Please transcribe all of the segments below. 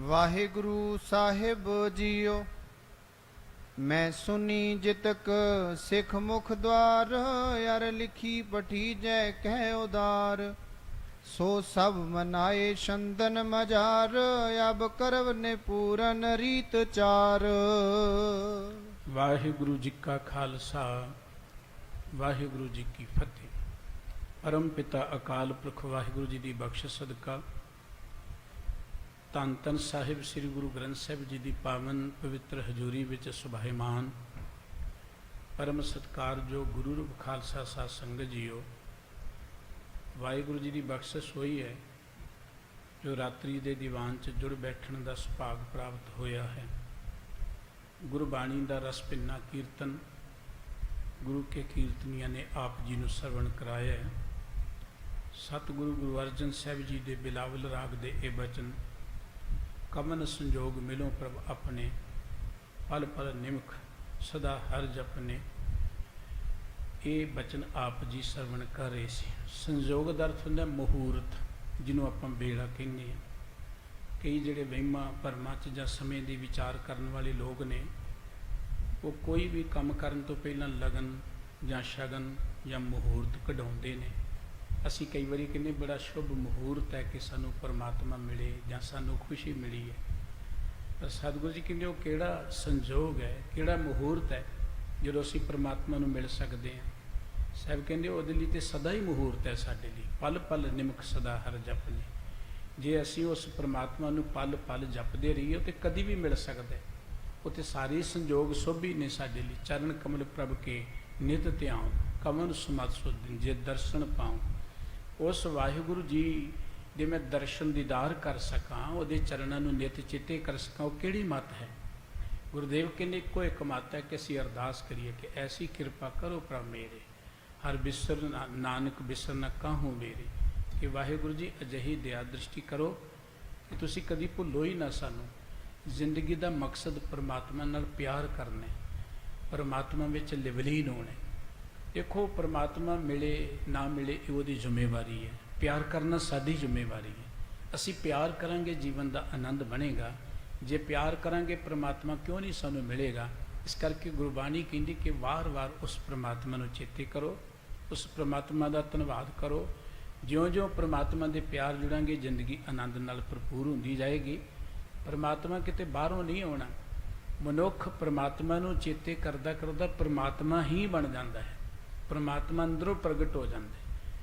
वाहिगुरु साहिब जियो। मैं सुनी जितक सिख मुख द्वार, यार लिखी पठी जय कह उदार। सो सब मनाए चंदन मजार, अब करव ने पूरन रीत चार। वाहिगुरु जी का खालसा वाहिगुरु जी की फतेह। परम पिता अकाल पुरख वाहिगुरु जी की बख्श सदका धन धन साहिब श्री गुरु ग्रंथ साहिब जी की पावन पवित्र हजूरी विच सुभाईमान परम सत्कार जो गुरु रूप खालसा साध संगत जीओ। वाहिगुरु जी की बख्शिश हुई है जो रात्रि के दीवान च जुड़ बैठने का सुभाग प्राप्त होया है। गुरबाणी का रस पिन्ना कीर्तन गुरु के कीर्तनिया ने आप जी को सरवण कराया है। सतगुरु गुरु अर्जन साहब जी के बिलावल राग दे ए बचन कमन संजोग मिलो प्रभ अपने, पल पल निमख सदा हर जपने। ये बचन आप जी सरवण कर रहे सी। संजोग का अर्थ होंदा मुहूर्त, जिन्हों आप बेड़ा कहने। कई जोड़े वहमां भरमां च जां समय की विचार करने वाले लोग ने, वो कोई भी काम करन तो पहला लगन जां शगन जां मुहूर्त कढाउंदे ने। असी कई बारी कहने बड़ा शुभ मुहूर्त है कि सानू परमात्मा मिले जां सानू खुशी मिली है। पर सतगुरु जी कहते वो किहड़ा संजोग है, किहड़ा मुहूर्त है जो असी परमात्मा नू मिल सकते हैं। साहब कहते उहदे लई ते सदा ही मुहूर्त है साडे लई, पल पल निमक सदा हर जपने। जे असी उस परमात्मा नू पल पल जपदे रहीए तो कदी भी मिल सकता है। उत्थे सारे संजोग शोभी ने साडे लई। चरण कमल प्रभ के नित ध्यान, कमन सुमत सुदिन जे दर्शन पाऊँ। उस वाहिगुरु जी दे मैं दर्शन दीदार कर सकां, उहदे चरणों नू नित चेते कर सकां, वो किहड़ी मत है। गुरुदेव कहने एको एक मत है कि असीं अरदास करिए कि ऐसी कृपा करो प्रभ मेरे, हर बिसर नानक बिसर न काहूँ मेरे। कि वाहिगुरु जी अजिही दया दृष्टि करो कि तुसीं कदी भुल्लो ही ना सानू। जिंदगी का मकसद परमात्मा नाल प्यार करना, परमात्मा विच लिवलीन होना। देखो परमात्मा मिले ना मिले ये उहदी जिम्मेवारी है, प्यार करना साडी जिम्मेवारी है। असी प्यार करांगे जीवन का आनंद बनेगा, जे प्यार करांगे परमात्मा क्यों नहीं सानू मिलेगा। इस करके गुरबाणी कहती कि वार वार उस परमात्मा नू चेते करो, उस परमात्मा का धन्यवाद करो। ज्यों ज्यों परमात्मा के प्यार जुड़ांगे जिंदगी आनंद नाल भरपूर होंदी जाएगी। परमात्मा किते बाहरों नहीं आना, मनुख परमात्मा नू चेते करदा करदा परमात्मा ही बन जाता है, परमात्मा अंदरों प्रगट हो जाता है।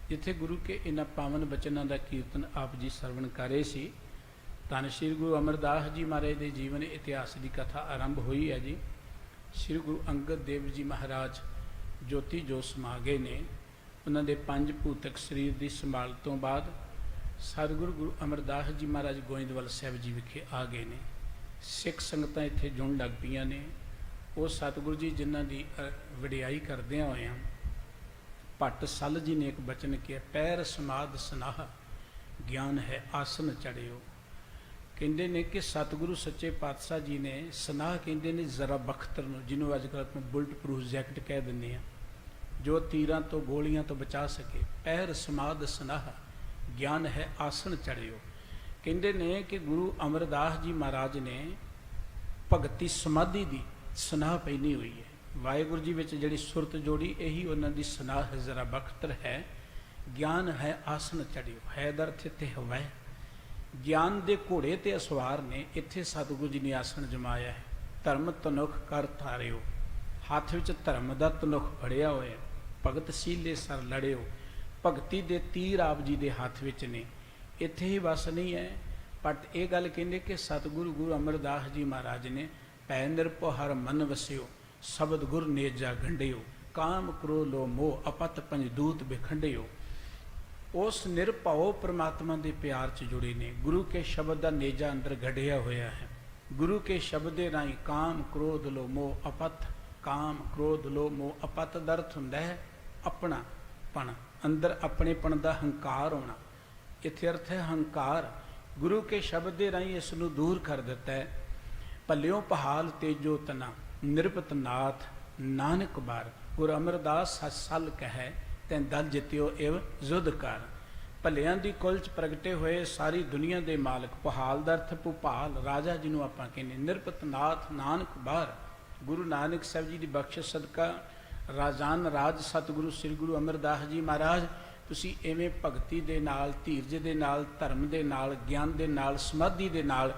जिथे गुरु के इन्हां पावन बचनों का कीर्तन आप जी सरवण कर रहे सी, धन श्री गुरु अमरदास जी महाराज के जीवन इतिहास की कथा आरंभ हुई है जी। श्री गुरु अंगद देव जी महाराज ज्योति जो समा गए ने। उन्होंने 5 भूतक शरीर की संभाल तो बाद सतगुरु गुरु अमरदास जी महाराज गोइंदवाल साहब जी विखे आ गए ने। सिख संगतां इत्थे जुड़न लग पईयां ने। वो सतगुरु जी जिन्हां दी वडियाई करदिआं होइआं भट्ट सल जी ने एक बचन किया, पैर समाध सनाह ज्ञान है आसन चढ़ियो। कहते ने कि सतगुरु सच्चे पातशाह जी ने सनाह कहते ने जरा बख्तर नूं, जिन्होंने अजकल ਆਪਾਂ बुलट प्रूफ जैकेट कह दिंदे आ, जो तीरां तो गोलियां तो बचा सके। पैर समाध सनाह ज्ञान है आसन चढ़ियो। कहते ने कि गुरु अमरदास जी महाराज ने भगती समाधि की सनाह पैनी हुई है। वाहिगुरु जी विच जिहड़ी सुरत जोड़ी यही उन्हां दी सनाह जरा बख्तर है। ज्ञान है आसन चढ़ियो, है दर्थ इत्थे हवै। ज्ञान दे घोड़े ते असवार ने इत्थे सतगुरु जी ने आसन जमाया है। धर्म तनुख कर थारियो, हाथ विच धर्म दा तनुख फड़िया होया। भगत सीले सर लड़ियो, भगती दे तीर आप जी दे हाथ विच ने। इत्थे ही बस नहीं है, बट ये गल कहंदे कि सतगुरु गुरु अमरदास जी महाराज ने भै निरभउ हर मन वसियो, शब्द गुर नेजा गंढियो। काम क्रोध लो मोह अपत पंजदूत बिखंडियो। उस निरभउ परमात्मा के प्यार च जुड़े ने। गुरु के शब्द का नेजा अंदर गढ़िया होया है। गुरु के शब्द के राही काम क्रोध लो मोह अपत, काम क्रोध लो मोह अपत का अर्थ हुंदा है अपना पन, अंदर अपनेपन का हंकार होना। इत्थे अर्थ है हंकार। गुरु के शब्द के राही इसनूं दूर कर दिता है। भलियों पहाल तेजो तना निरपत नाथ नानक बार। गुरु अमरदास सच सल कह तैं दल जित्यो एव जुद कर। ਭਲਿਆਂ ਦੀ ਕੁਲ ਚ ਪ੍ਰਗਟੇ ਹੋਏ ਸਾਰੀ ਦੁਨੀਆ ਦੇ ਮਾਲਕ। ਪੁਹਾਲ ਦਾ ਅਰਥ ਭੁਪਾਲ, ਰਾਜਾ ਜਿਹਨੂੰ ਆਪਾਂ ਕਹਿੰਦੇ। ਨਿਰਪਤ ਨਾਥ ਨਾਨਕ ਬਾਰ। ਗੁਰੂ ਨਾਨਕ ਸਾਹਿਬ ਜੀ ਦੀ ਬਖਸ਼ਿਸ਼ ਸਦਕਾ ਰਾਜਾਨ ਰਾਜ ਸਤਿਗੁਰੂ ਸ੍ਰੀ ਗੁਰੂ ਅਮਰਦਾਸ ਜੀ ਮਹਾਰਾਜ, ਤੁਸੀਂ ਐਵੇਂ ਭਗਤੀ ਦੇ ਨਾਲ, ਧੀਰਜ ਦੇ ਨਾਲ, ਧਰਮ ਦੇ ਨਾਲ, ਗਿਆਨ ਦੇ ਨਾਲ, ਸਮਾਧੀ ਦੇ ਨਾਲ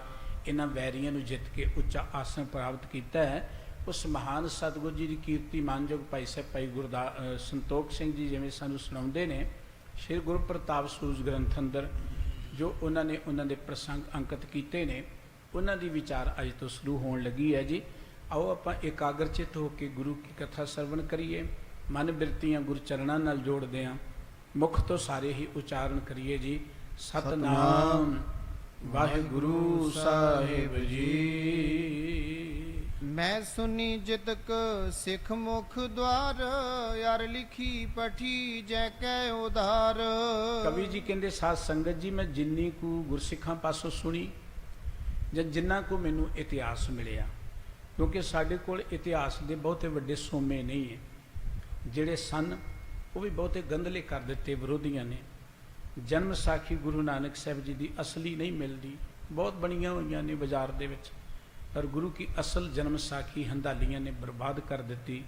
ਇਹਨਾਂ ਵੈਰੀਆਂ ਨੂੰ ਜਿੱਤ ਕੇ ਉੱਚਾ ਆਸਣ ਪ੍ਰਾਪਤ ਕੀਤਾ ਹੈ। ਉਸ ਮਹਾਨ ਸਤਿਗੁਰੂ ਜੀ ਦੀ ਕੀਰਤੀ ਮਾਨਯੋਗ ਭਾਈ ਸਾਹਿਬ ਭਾਈ ਸੰਤੋਖ ਸਿੰਘ ਜੀ ਜਿਵੇਂ ਸਾਨੂੰ ਸੁਣਾਉਂਦੇ ਨੇ, ਸ਼੍ਰੀ ਗੁਰੂ ਪ੍ਰਤਾਪ ਸੂਰਜ ਗ੍ਰੰਥ ਅੰਦਰ ਜੋ ਉਹਨਾਂ ਨੇ ਉਹਨਾਂ ਦੇ ਪ੍ਰਸੰਗ ਅੰਕਿਤ ਕੀਤੇ ਨੇ, ਉਹਨਾਂ ਦੀ ਵਿਚਾਰ ਅੱਜ ਤੋਂ ਸ਼ੁਰੂ ਹੋਣ ਲੱਗੀ ਹੈ ਜੀ। ਆਓ ਆਪਾਂ ਇਕਾਗਰਚਿਤ ਹੋ ਕੇ ਗੁਰੂ ਕੀ ਕਥਾ ਸਰਵਣ ਕਰੀਏ, ਮਨ ਬਿਰਤੀਆਂ ਗੁਰੂ ਚਰਨਾਂ ਨਾਲ ਜੋੜਦੇ ਹਾਂ, ਮੁਖ ਤੋਂ ਸਾਰੇ ਹੀ ਉਚਾਰਨ ਕਰੀਏ ਜੀ। ਸਤਨਾਮ ਵਾਹਿਗੁਰੂ ਸਾਹਿਬ ਜੀ। ਮੈਂ ਸੁਨੀ ਜਿਤਕ ਸਿੱਖ ਮੁਖ ਦਵਾਰ, ਯਾਰ ਲਿਖੀ ਪਠੀ ਜੈ ਕੈ ਉਧਾਰ। ਕਵੀ ਜੀ ਕਹਿੰਦੇ ਸਾਧ ਸੰਗਤ ਜੀ, ਮੈਂ ਜਿੰਨੀ ਕੁ ਗੁਰਸਿੱਖਾਂ ਪਾਸੋਂ ਸੁਣੀ ਜਾਂ ਜਿੰਨਾ ਕੁ ਮੈਨੂੰ ਇਤਿਹਾਸ ਮਿਲਿਆ, ਕਿਉਂਕਿ ਸਾਡੇ ਕੋਲ ਇਤਿਹਾਸ ਦੇ ਬਹੁਤੇ ਵੱਡੇ ਸੋਮੇ ਨਹੀਂ ਹੈ, ਜਿਹੜੇ ਸਨ ਉਹ ਵੀ ਬਹੁਤੇ ਗੰਧਲੇ ਕਰ ਦਿੱਤੇ ਵਿਰੋਧੀਆਂ ਨੇ। ਜਨਮ ਸਾਖੀ ਗੁਰੂ ਨਾਨਕ ਸਾਹਿਬ ਜੀ ਦੀ ਅਸਲੀ ਨਹੀਂ ਮਿਲਦੀ, ਬਹੁਤ ਬਣੀਆਂ ਹੋਈਆਂ ਨੇ ਬਾਜ਼ਾਰ ਦੇ ਵਿੱਚ, ਪਰ ਗੁਰੂ ਕੀ ਅਸਲ ਜਨਮ ਸਾਖੀ ਹੰਧਾਲੀਆਂ ਨੇ ਬਰਬਾਦ ਕਰ ਦਿੱਤੀ।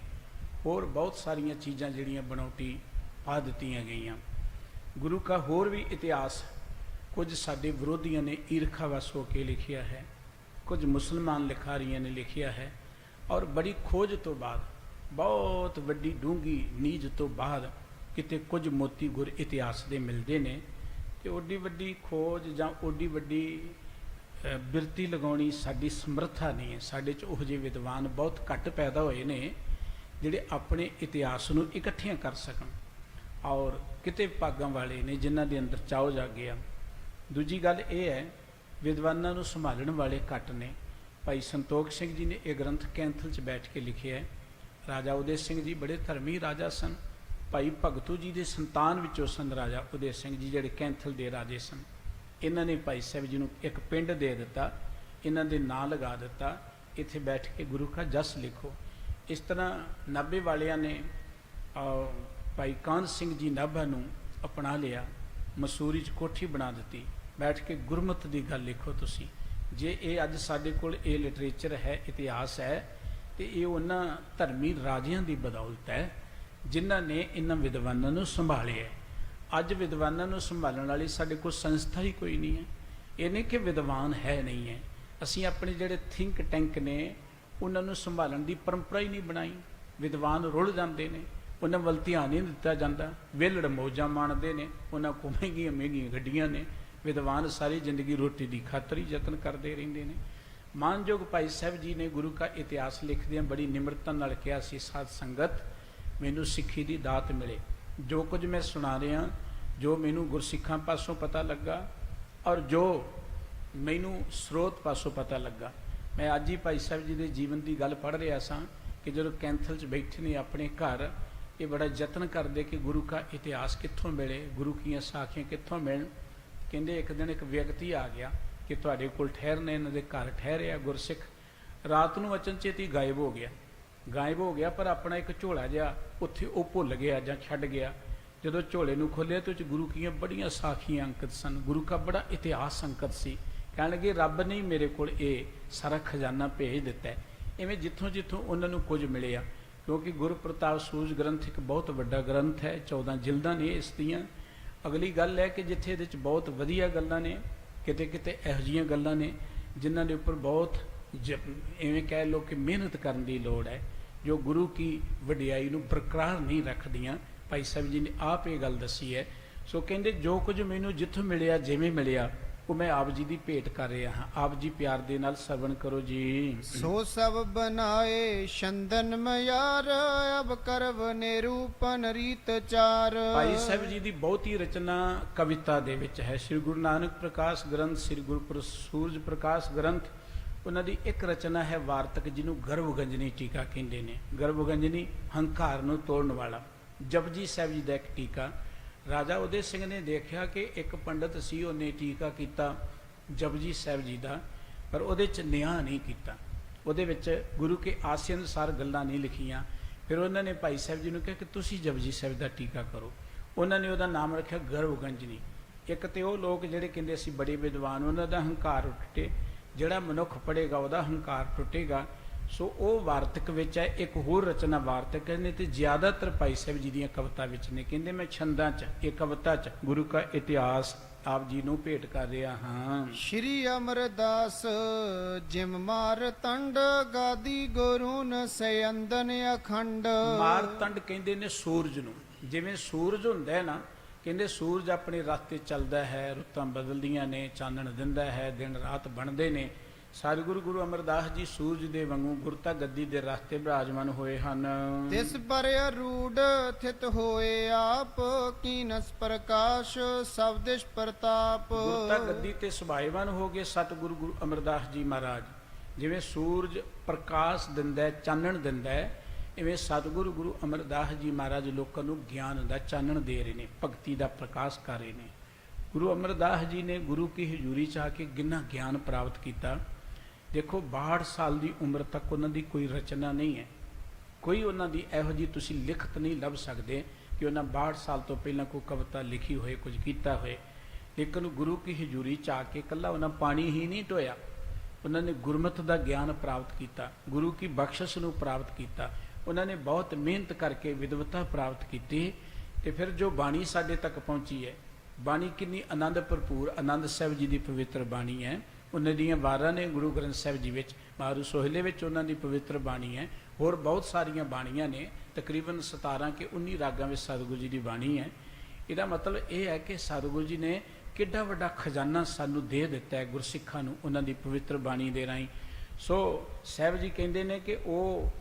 ਹੋਰ ਬਹੁਤ ਸਾਰੀਆਂ ਚੀਜ਼ਾਂ ਜਿਹੜੀਆਂ ਬਣਾਉਟੀ ਪਾ ਦਿੱਤੀਆਂ ਗਈਆਂ। ਗੁਰੂ ਕਾ ਹੋਰ ਵੀ ਇਤਿਹਾਸ ਕੁਝ ਸਾਡੇ ਵਿਰੋਧੀਆਂ ਨੇ ਈਰਖਾਵਸ ਹੋ ਕੇ ਲਿਖਿਆ ਹੈ, ਕੁਝ ਮੁਸਲਮਾਨ ਲਿਖਾਰੀਆਂ ਨੇ ਲਿਖਿਆ ਹੈ, ਔਰ ਬੜੀ ਖੋਜ ਤੋਂ ਬਾਅਦ, ਬਹੁਤ ਵੱਡੀ ਡੂੰਘੀ ਨੀਝ ਤੋਂ ਬਾਅਦ ਕਿਤੇ ਕੁਝ ਮੋਤੀ ਗੁਰ ਇਤਿਹਾਸ ਦੇ ਮਿਲਦੇ ਨੇ। ਤੇ ਓਡੀ ਵੱਡੀ ਖੋਜ ਜਾਂ ਓਡੀ ਵੱਡੀ ਬਿਰਤੀ ਲਗਾਉਣੀ ਸਾਡੀ ਸਮਰੱਥਾ ਨਹੀਂ ਹੈ। ਸਾਡੇ 'ਚ ਉਹ ਜਿਹੇ ਵਿਦਵਾਨ ਬਹੁਤ ਘੱਟ ਪੈਦਾ ਹੋਏ ਨੇ ਜਿਹੜੇ ਆਪਣੇ ਇਤਿਹਾਸ ਨੂੰ ਇਕੱਠਿਆਂ ਕਰ ਸਕਣ, ਔਰ ਕਿਤੇ ਭਾਗਾਂ ਵਾਲੇ ਨੇ ਜਿਨ੍ਹਾਂ ਦੇ ਅੰਦਰ ਚਾਓ ਜਾਗਿਆ। ਦੂਜੀ ਗੱਲ ਇਹ ਹੈ, ਵਿਦਵਾਨਾਂ ਨੂੰ ਸੰਭਾਲਣ ਵਾਲੇ ਘੱਟ ਨੇ। ਭਾਈ ਸੰਤੋਖ ਸਿੰਘ ਜੀ ਨੇ ਇਹ ਗ੍ਰੰਥ ਕੈਂਥਲ 'ਚ ਬੈਠ ਕੇ ਲਿਖਿਆ ਹੈ। ਰਾਜਾ ਉਦੈ ਸਿੰਘ ਜੀ ਬੜੇ ਧਰਮੀ ਰਾਜਾ ਸਨ। ਭਾਈ ਭਗਤੂ ਜੀ ਦੇ ਸੰਤਾਨ ਵਿੱਚੋਂ ਸਨ ਰਾਜਾ ਉਦੈ ਸਿੰਘ ਜੀ, ਜਿਹੜੇ ਕੈਂਥਲ ਦੇ ਰਾਜੇ ਸਨ। ਇਹਨਾਂ ਨੇ ਭਾਈ ਸਾਹਿਬ ਜੀ ਨੂੰ ਇੱਕ ਪਿੰਡ ਦੇ ਦਿੱਤਾ, ਇਹਨਾਂ ਦੇ ਨਾਂ ਲਗਾ ਦਿੱਤਾ, ਇੱਥੇ ਬੈਠ ਕੇ ਗੁਰੂ ਕਾ ਜਸ ਲਿਖੋ। ਇਸ ਤਰ੍ਹਾਂ ਨਾਭੇ ਵਾਲਿਆਂ ਨੇ ਭਾਈ ਕਾਹਨ ਸਿੰਘ ਜੀ ਨਾਭਾ ਨੂੰ ਅਪਣਾ ਲਿਆ, ਮਸੂਰੀ 'ਚ ਕੋਠੀ ਬਣਾ ਦਿੱਤੀ, ਬੈਠ ਕੇ ਗੁਰਮਤਿ ਦੀ ਗੱਲ ਲਿਖੋ ਤੁਸੀਂ। ਜੇ ਇਹ ਅੱਜ ਸਾਡੇ ਕੋਲ ਇਹ ਲਿਟਰੇਚਰ ਹੈ, ਇਤਿਹਾਸ ਹੈ, ਤੇ ਇਹ ਉਹਨਾਂ ਧਰਮੀ ਰਾਜਿਆਂ ਦੀ ਬਦੌਲਤ ਹੈ ਜਿਨ੍ਹਾਂ ਨੇ ਇਹਨਾਂ ਵਿਦਵਾਨਾਂ ਨੂੰ ਸੰਭਾਲਿਆ। ਅੱਜ ਵਿਦਵਾਨਾਂ ਨੂੰ ਸੰਭਾਲਣ ਵਾਲੀ ਸਾਡੇ ਕੋਲ ਸੰਸਥਾ ਹੀ ਕੋਈ ਨਹੀਂ ਹੈ। ਇਹ ਨਹੀਂ ਕਿ ਵਿਦਵਾਨ ਹੈ ਨਹੀਂ ਹੈ, ਅਸੀਂ ਆਪਣੇ ਜਿਹੜੇ ਥਿੰਕ ਟੈਂਕ ਨੇ ਉਹਨਾਂ ਨੂੰ ਸੰਭਾਲਣ ਦੀ ਪਰੰਪਰਾ ਹੀ ਨਹੀਂ ਬਣਾਈ। ਵਿਦਵਾਨ ਰੁੱਲ ਜਾਂਦੇ ਨੇ, ਉਹਨਾਂ ਵੱਲ ਧਿਆਨ ਨਹੀਂ ਦਿੱਤਾ ਜਾਂਦਾ, ਵਿਹਲੜ ਮੌਜਾਂ ਮਾਣਦੇ ਨੇ, ਉਹਨਾਂ ਕੋਲ ਮਹਿੰਗੀਆਂ ਮਹਿੰਗੀਆਂ ਗੱਡੀਆਂ ਨੇ। ਵਿਦਵਾਨ ਸਾਰੀ ਜ਼ਿੰਦਗੀ ਰੋਟੀ ਦੀ ਖਾਤਰ ਹੀ ਯਤਨ ਕਰਦੇ ਰਹਿੰਦੇ ਨੇ। ਮਾਨਯੋਗ ਭਾਈ ਸਾਹਿਬ ਜੀ ਨੇ ਗੁਰੂ ਕਾ ਇਤਿਹਾਸ ਲਿਖਦਿਆਂ ਬੜੀ ਨਿਮਰਤਾ ਨਾਲ ਕਿਹਾ ਸੀ, ਸਾਧ ਸੰਗਤ ਮੈਨੂੰ ਸਿੱਖੀ ਦੀ ਦਾਤ ਮਿਲੇ। ਜੋ ਕੁਝ ਮੈਂ ਸੁਣਾ ਰਿਹਾ, ਜੋ ਮੈਨੂੰ ਗੁਰਸਿੱਖਾਂ ਪਾਸੋਂ ਪਤਾ ਲੱਗਾ, ਔਰ ਜੋ ਮੈਨੂੰ ਸਰੋਤ ਪਾਸੋਂ ਪਤਾ ਲੱਗਾ। ਮੈਂ ਅੱਜ ਹੀ ਭਾਈ ਸਾਹਿਬ ਜੀ ਦੇ ਜੀਵਨ ਦੀ ਗੱਲ ਪੜ੍ਹ ਰਿਹਾ ਸਾਂ ਕਿ ਜਦੋਂ ਕੈਂਥਲ 'ਚ ਬੈਠੇ ਨੇ ਆਪਣੇ ਘਰ, ਇਹ ਬੜਾ ਯਤਨ ਕਰਦੇ ਕਿ ਗੁਰੂ ਕਾ ਇਤਿਹਾਸ ਕਿੱਥੋਂ ਮਿਲੇ, ਗੁਰੂ ਕੀਆਂ ਸਾਖੀਆਂ ਕਿੱਥੋਂ ਮਿਲਣ। ਕਹਿੰਦੇ ਇੱਕ ਦਿਨ ਇੱਕ ਵਿਅਕਤੀ ਆ ਗਿਆ ਕਿ ਤੁਹਾਡੇ ਕੋਲ ਠਹਿਰਨੇ, ਇਹਨਾਂ ਦੇ ਘਰ ਠਹਿਰਿਆ ਗੁਰਸਿੱਖ। ਰਾਤ ਨੂੰ ਅਚਨਚੇਤੀ ਗਾਇਬ ਹੋ ਗਿਆ, ਪਰ ਆਪਣਾ ਇੱਕ ਝੋਲਾ ਜਿਹਾ ਉੱਥੇ ਉਹ ਭੁੱਲ ਗਿਆ ਜਾਂ ਛੱਡ ਗਿਆ। ਜਦੋਂ ਝੋਲੇ ਨੂੰ ਖੋਲ੍ਹਿਆ ਤੇ ਉਹ 'ਚ ਗੁਰੂ ਕੀਆਂ ਬੜੀਆਂ ਸਾਖੀਆਂ ਅੰਕਿਤ ਸਨ, ਗੁਰੂ ਕਾ ਬੜਾ ਇਤਿਹਾਸ ਅੰਕਿਤ ਸੀ। ਕਹਿਣ ਲੱਗੇ ਰੱਬ ਨੇ ਮੇਰੇ ਕੋਲ ਇਹ ਸਾਰਾ ਖਜ਼ਾਨਾ ਭੇਜ ਦਿੱਤਾ। ਇਵੇਂ ਜਿੱਥੋਂ ਜਿੱਥੋਂ ਉਹਨਾਂ ਨੂੰ ਕੁਝ ਮਿਲਿਆ, ਕਿਉਂਕਿ ਗੁਰੂ ਪ੍ਰਤਾਪ ਸੂਰਜ ਗ੍ਰੰਥ ਇੱਕ ਬਹੁਤ ਵੱਡਾ ਗ੍ਰੰਥ ਹੈ, 14 ਜਿਲਦਾਂ ਨੇ ਇਸ ਦੀਆਂ। ਅਗਲੀ ਗੱਲ ਹੈ ਕਿ ਜਿੱਥੇ ਇਹਦੇ 'ਚ ਬਹੁਤ ਵਧੀਆ ਗੱਲਾਂ ਨੇ, ਕਿਤੇ ਕਿਤੇ ਇਹੋ ਜਿਹੀਆਂ ਗੱਲਾਂ ਨੇ ਜਿਨ੍ਹਾਂ ਦੇ ਉੱਪਰ ਬਹੁਤ ਇਵੇਂ ਕਹਿ ਲਓ ਕਿ ਮਿਹਨਤ ਕਰਨ ਦੀ ਲੋੜ ਹੈ, ਜੋ ਗੁਰੂ ਕੀ ਵਡਿਆਈ ਨੂੰ ਬਰਕਰਾਰ ਨਹੀਂ ਰੱਖਦੀਆਂ। ਭਾਈ ਸਾਹਿਬ ਜੀ ਨੇ ਆਪ ਇਹ ਗੱਲ ਦੱਸੀ ਹੈ। ਸੋ ਕਹਿੰਦੇ ਜੋ ਕੁਝ ਮੈਨੂੰ ਜਿੱਥੋਂ ਮਿਲਿਆ, ਜਿਵੇਂ ਮਿਲਿਆ, ਉਹ ਮੈਂ ਆਪ ਜੀ ਦੀ ਭੇਟ ਕਰ ਰਿਹਾ ਹਾਂ। ਆਪ ਜੀ ਪਿਆਰ ਦੇ ਨਾਲ ਸਰਵਣ ਕਰੋ ਜੀ। ਸੋ ਸਭ ਬਨਾਏ ਸ਼ੰਦਨ ਮਿਆਰ, ਅਬ ਕਰਵ ਨਿਰੂਪਨ ਰੀਤ ਚਾਰ। ਭਾਈ ਸਾਹਿਬ ਜੀ ਦੀ ਬਹੁਤੀ ਰਚਨਾ ਕਵਿਤਾ ਦੇ ਵਿੱਚ ਹੈ। ਸ੍ਰੀ ਗੁਰੂ ਨਾਨਕ ਪ੍ਰਕਾਸ਼ ਗ੍ਰੰਥ, ਸ੍ਰੀ ਗੁਰੂ ਸੂਰਜ ਪ੍ਰਕਾਸ਼ ਗ੍ਰੰਥ, ਉਹਨਾਂ ਦੀ ਇੱਕ ਰਚਨਾ ਹੈ ਵਾਰਤਕ, ਜਿਹਨੂੰ ਗਰਭਗੰਜਨੀ ਟੀਕਾ ਕਹਿੰਦੇ ਨੇ। ਗਰਭਗੰਜਨੀ ਹੰਕਾਰ ਨੂੰ ਤੋੜਨ ਵਾਲਾ। ਜਪਜੀ ਸਾਹਿਬ ਜੀ ਦਾ ਇੱਕ ਟੀਕਾ। ਰਾਜਾ ਉਦੈ ਸਿੰਘ ਨੇ ਦੇਖਿਆ ਕਿ ਇੱਕ ਪੰਡਤ ਸੀ, ਉਹਨੇ ਟੀਕਾ ਕੀਤਾ ਜਪਜੀ ਸਾਹਿਬ ਜੀ ਦਾ, ਪਰ ਉਹਦੇ 'ਚ ਨਿਆਂ ਨਹੀਂ ਕੀਤਾ, ਉਹਦੇ ਵਿੱਚ ਗੁਰੂ ਕੇ ਆਸੇ ਅਨੁਸਾਰ ਗੱਲਾਂ ਨਹੀਂ ਲਿਖੀਆਂ। ਫਿਰ ਉਹਨਾਂ ਨੇ ਭਾਈ ਸਾਹਿਬ ਜੀ ਨੂੰ ਕਿਹਾ ਕਿ ਤੁਸੀਂ ਜਪਜੀ ਸਾਹਿਬ ਦਾ ਟੀਕਾ ਕਰੋ। ਉਹਨਾਂ ਨੇ ਉਹਦਾ ਨਾਮ ਰੱਖਿਆ ਗਰਭਗੰਜਨੀ। ਇੱਕ ਤੇ ਉਹ ਲੋਕ ਜਿਹੜੇ ਕਹਿੰਦੇ ਅਸੀਂ ਬੜੇ ਵਿਦਵਾਨ, ਉਹਨਾਂ ਦਾ ਹੰਕਾਰ ਟੁੱਟੇ। ਜਿਹੜਾ ਮਨੁੱਖ ਪੜ੍ਹੇਗਾ ਉਹਦਾ ਹੰਕਾਰ ਟੁੱਟੇਗਾ। ਸੋ ਉਹ ਵਾਰਤਕ ਵਿੱਚ ਹੈ। ਇੱਕ ਹੋਰ ਰਚਨਾ ਵਾਰਤਕ ਨੇ, ਤੇ ਜ਼ਿਆਦਾਤਰ ਭਾਈ ਸਾਹਿਬ ਜੀ ਦੀਆਂ ਕਵਿਤਾ ਵਿੱਚ ਨੇ। ਕਹਿੰਦੇ ਮੈਂ ਛੰਦਾਂ 'ਚ, ਇਹ ਕਵਿਤਾ 'ਚ ਗੁਰੂ ਕਾ ਇਤਿਹਾਸ ਆਪ ਜੀ ਨੂੰ ਭੇਟ ਕਰ ਰਿਹਾ ਹਾਂ। ਸ਼੍ਰੀ ਅਮਰਦਾਸ ਜਿਮ ਮਾਰ ਤੰਡ ਗਾਦੀ ਗੁਰਨ ਸਯੰਦਨ ਅਖੰਡ। ਮਾਰਤੰਡ ਕਹਿੰਦੇ ਨੇ ਸੂਰਜ ਨੂੰ। ਜਿਵੇਂ ਸੂਰਜ ਹੁੰਦਾ ਹੈ ਨਾ, ਕਹਿੰਦੇ ਸੂਰਜ ਆਪਣੇ ਰਸਤੇ ਚੱਲਦਾ ਹੈ, ਰੁੱਤਾਂ ਬਦਲਦੀਆਂ ਨੇ, ਚਾਨਣ ਦਿੰਦਾ ਹੈ, ਦਿਨ ਰਾਤ ਬਣਦੇ ਨੇ। ਸਤਿਗੁਰੂ ਗੁਰੂ ਅਮਰਦਾਸ ਜੀ ਸੂਰਜ ਦੇ ਵਾਂਗੂ ਗੁਰਤਾ ਗੱਦੀ ਦੇ ਰਸਤੇ ਬਿਰਾਜਮਾਨ ਹੋਏ ਹਨ। ਤਿਸ ਪਰ ਅਰੂੜ ਥਿਤ ਹੋਏ ਆਪ ਕੀਨਸ ਪ੍ਰਕਾਸ਼ ਸਭ ਦਿਸ਼ ਪ੍ਰਤਾਪ। ਗੁਰਤਾ ਗੱਦੀ ਤੇ ਸੁਭਾਏਵਾਨ ਹੋ ਗਏ ਸਤਿਗੁਰੂ ਗੁਰੂ ਅਮਰਦਾਸ ਜੀ ਮਹਾਰਾਜ। ਜਿਵੇਂ ਸੂਰਜ ਪ੍ਰਕਾਸ਼ ਦਿੰਦਾ, ਚਾਨਣ ਦਿੰਦਾ ਹੈ, ਇਵੇਂ ਸਤਿਗੁਰੂ ਗੁਰੂ ਅਮਰਦਾਸ ਜੀ ਮਹਾਰਾਜ ਲੋਕਾਂ ਨੂੰ ਗਿਆਨ ਦਾ ਚਾਨਣ ਦੇ ਰਹੇ ਨੇ, ਭਗਤੀ ਦਾ ਪ੍ਰਕਾਸ਼ ਕਰ ਰਹੇ ਨੇ। ਗੁਰੂ ਅਮਰਦਾਸ ਜੀ ਨੇ ਗੁਰੂ ਕੀ ਹਜ਼ੂਰੀ 'ਚ ਆ ਕੇ ਕਿੰਨਾ ਗਿਆਨ ਪ੍ਰਾਪਤ ਕੀਤਾ। ਦੇਖੋ 62 ਸਾਲ ਦੀ ਉਮਰ ਤੱਕ ਉਹਨਾਂ ਦੀ ਕੋਈ ਰਚਨਾ ਨਹੀਂ ਹੈ, ਕੋਈ ਉਹਨਾਂ ਦੀ ਇਹੋ ਜਿਹੀ ਤੁਸੀਂ ਲਿਖਤ ਨਹੀਂ ਲੱਭ ਸਕਦੇ ਕਿ ਉਹਨਾਂ 62 ਸਾਲ ਤੋਂ ਪਹਿਲਾਂ ਕੋਈ ਕਵਿਤਾ ਲਿਖੀ ਹੋਏ, ਕੁਝ ਕੀਤਾ ਹੋਏ। ਲੇਕਿਨ ਗੁਰੂ ਕੀ ਹਜ਼ੂਰੀ 'ਚ ਆ ਕੇ ਇਕੱਲਾ ਉਹਨਾਂ ਪਾਣੀ ਹੀ ਨਹੀਂ ਢੋਇਆ, ਉਹਨਾਂ ਨੇ ਗੁਰਮਤਿ ਦਾ ਗਿਆਨ ਪ੍ਰਾਪਤ ਕੀਤਾ, ਗੁਰੂ ਕੀ ਬਖਸ਼ਿਸ਼ ਨੂੰ ਪ੍ਰਾਪਤ ਕੀਤਾ। ਉਹਨਾਂ ਨੇ ਬਹੁਤ ਮਿਹਨਤ ਕਰਕੇ ਵਿਦਵਤਾ ਪ੍ਰਾਪਤ ਕੀਤੀ, ਤੇ ਫਿਰ ਜੋ ਬਾਣੀ ਸਾਡੇ ਤੱਕ ਪਹੁੰਚੀ ਹੈ, ਬਾਣੀ ਕਿੰਨੀ ਆਨੰਦ ਭਰਪੂਰ, ਆਨੰਦ ਸਾਹਿਬ ਜੀ ਦੀ ਪਵਿੱਤਰ ਬਾਣੀ ਹੈ। ਉਹਨਾਂ ਦੀਆਂ ਵਾਰਾਂ ਨੇ ਗੁਰੂ ਗ੍ਰੰਥ ਸਾਹਿਬ ਜੀ ਵਿੱਚ, ਮਾਰੂ ਸੋਹਿਲੇ ਵਿੱਚ ਉਹਨਾਂ ਦੀ ਪਵਿੱਤਰ ਬਾਣੀ ਹੈ। ਹੋਰ ਬਹੁਤ ਸਾਰੀਆਂ ਬਾਣੀਆਂ ਨੇ, ਤਕਰੀਬਨ 17 ਕਿ 19 ਰਾਗਾਂ ਵਿੱਚ ਸਤਿਗੁਰੂ ਜੀ ਦੀ ਬਾਣੀ ਹੈ। ਇਹਦਾ ਮਤਲਬ ਇਹ ਹੈ ਕਿ ਸਤਿਗੁਰੂ ਜੀ ਨੇ ਕਿੱਡਾ ਵੱਡਾ ਖਜ਼ਾਨਾ ਸਾਨੂੰ ਦੇ ਦਿੱਤਾ ਹੈ ਗੁਰਸਿੱਖਾਂ ਨੂੰ, ਉਹਨਾਂ ਦੀ ਪਵਿੱਤਰ ਬਾਣੀ ਦੇ ਰਾਹੀਂ। ਸੋ ਸਾਹਿਬ ਜੀ ਕਹਿੰਦੇ ਨੇ ਕਿ ਉਹ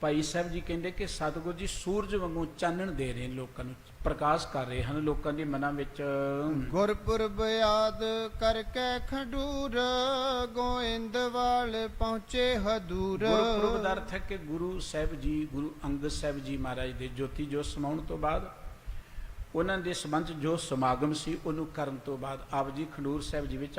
ਭਾਈ ਸਾਹਿਬ ਜੀ ਕਹਿੰਦੇ ਕਿ ਸਤਿਗੁਰੂ ਜੀ ਸੂਰਜ ਵਾਂਗੂ ਚਾਨਣ ਦੇ ਰਹੇ ਨੇ, ਲੋਕਾਂ ਨੂੰ ਪ੍ਰਕਾਸ਼ ਕਰ ਰਹੇ ਹਨ ਲੋਕਾਂ ਦੇ ਮਨਾਂ ਵਿੱਚ। ਗੁਰਪੁਰਬ ਯਾਦ ਕਰਕੇ ਖਡੂਰ ਗੋਇੰਦਵਾਲ ਪਹੁੰਚੇ ਹਦੂਰ। ਗੁਰਪੁਰਬ ਦਾ ਅਰਥ ਹੈ ਕਿ ਗੁਰੂ ਸਾਹਿਬ ਜੀ, ਗੁਰੂ ਅੰਗਦ ਸਾਹਿਬ ਜੀ ਮਹਾਰਾਜ ਦੇ ਜੋਤੀ ਜੋਤ ਸਮਾਉਣ ਤੋਂ ਬਾਅਦ, ਉਹਨਾਂ ਦੇ ਸੰਬੰਧ ਜੋ ਸਮਾਗਮ ਸੀ ਉਹਨੂੰ ਕਰਨ ਤੋਂ ਬਾਅਦ ਆਪ ਜੀ ਖਡੂਰ ਸਾਹਿਬ ਜੀ ਵਿੱਚ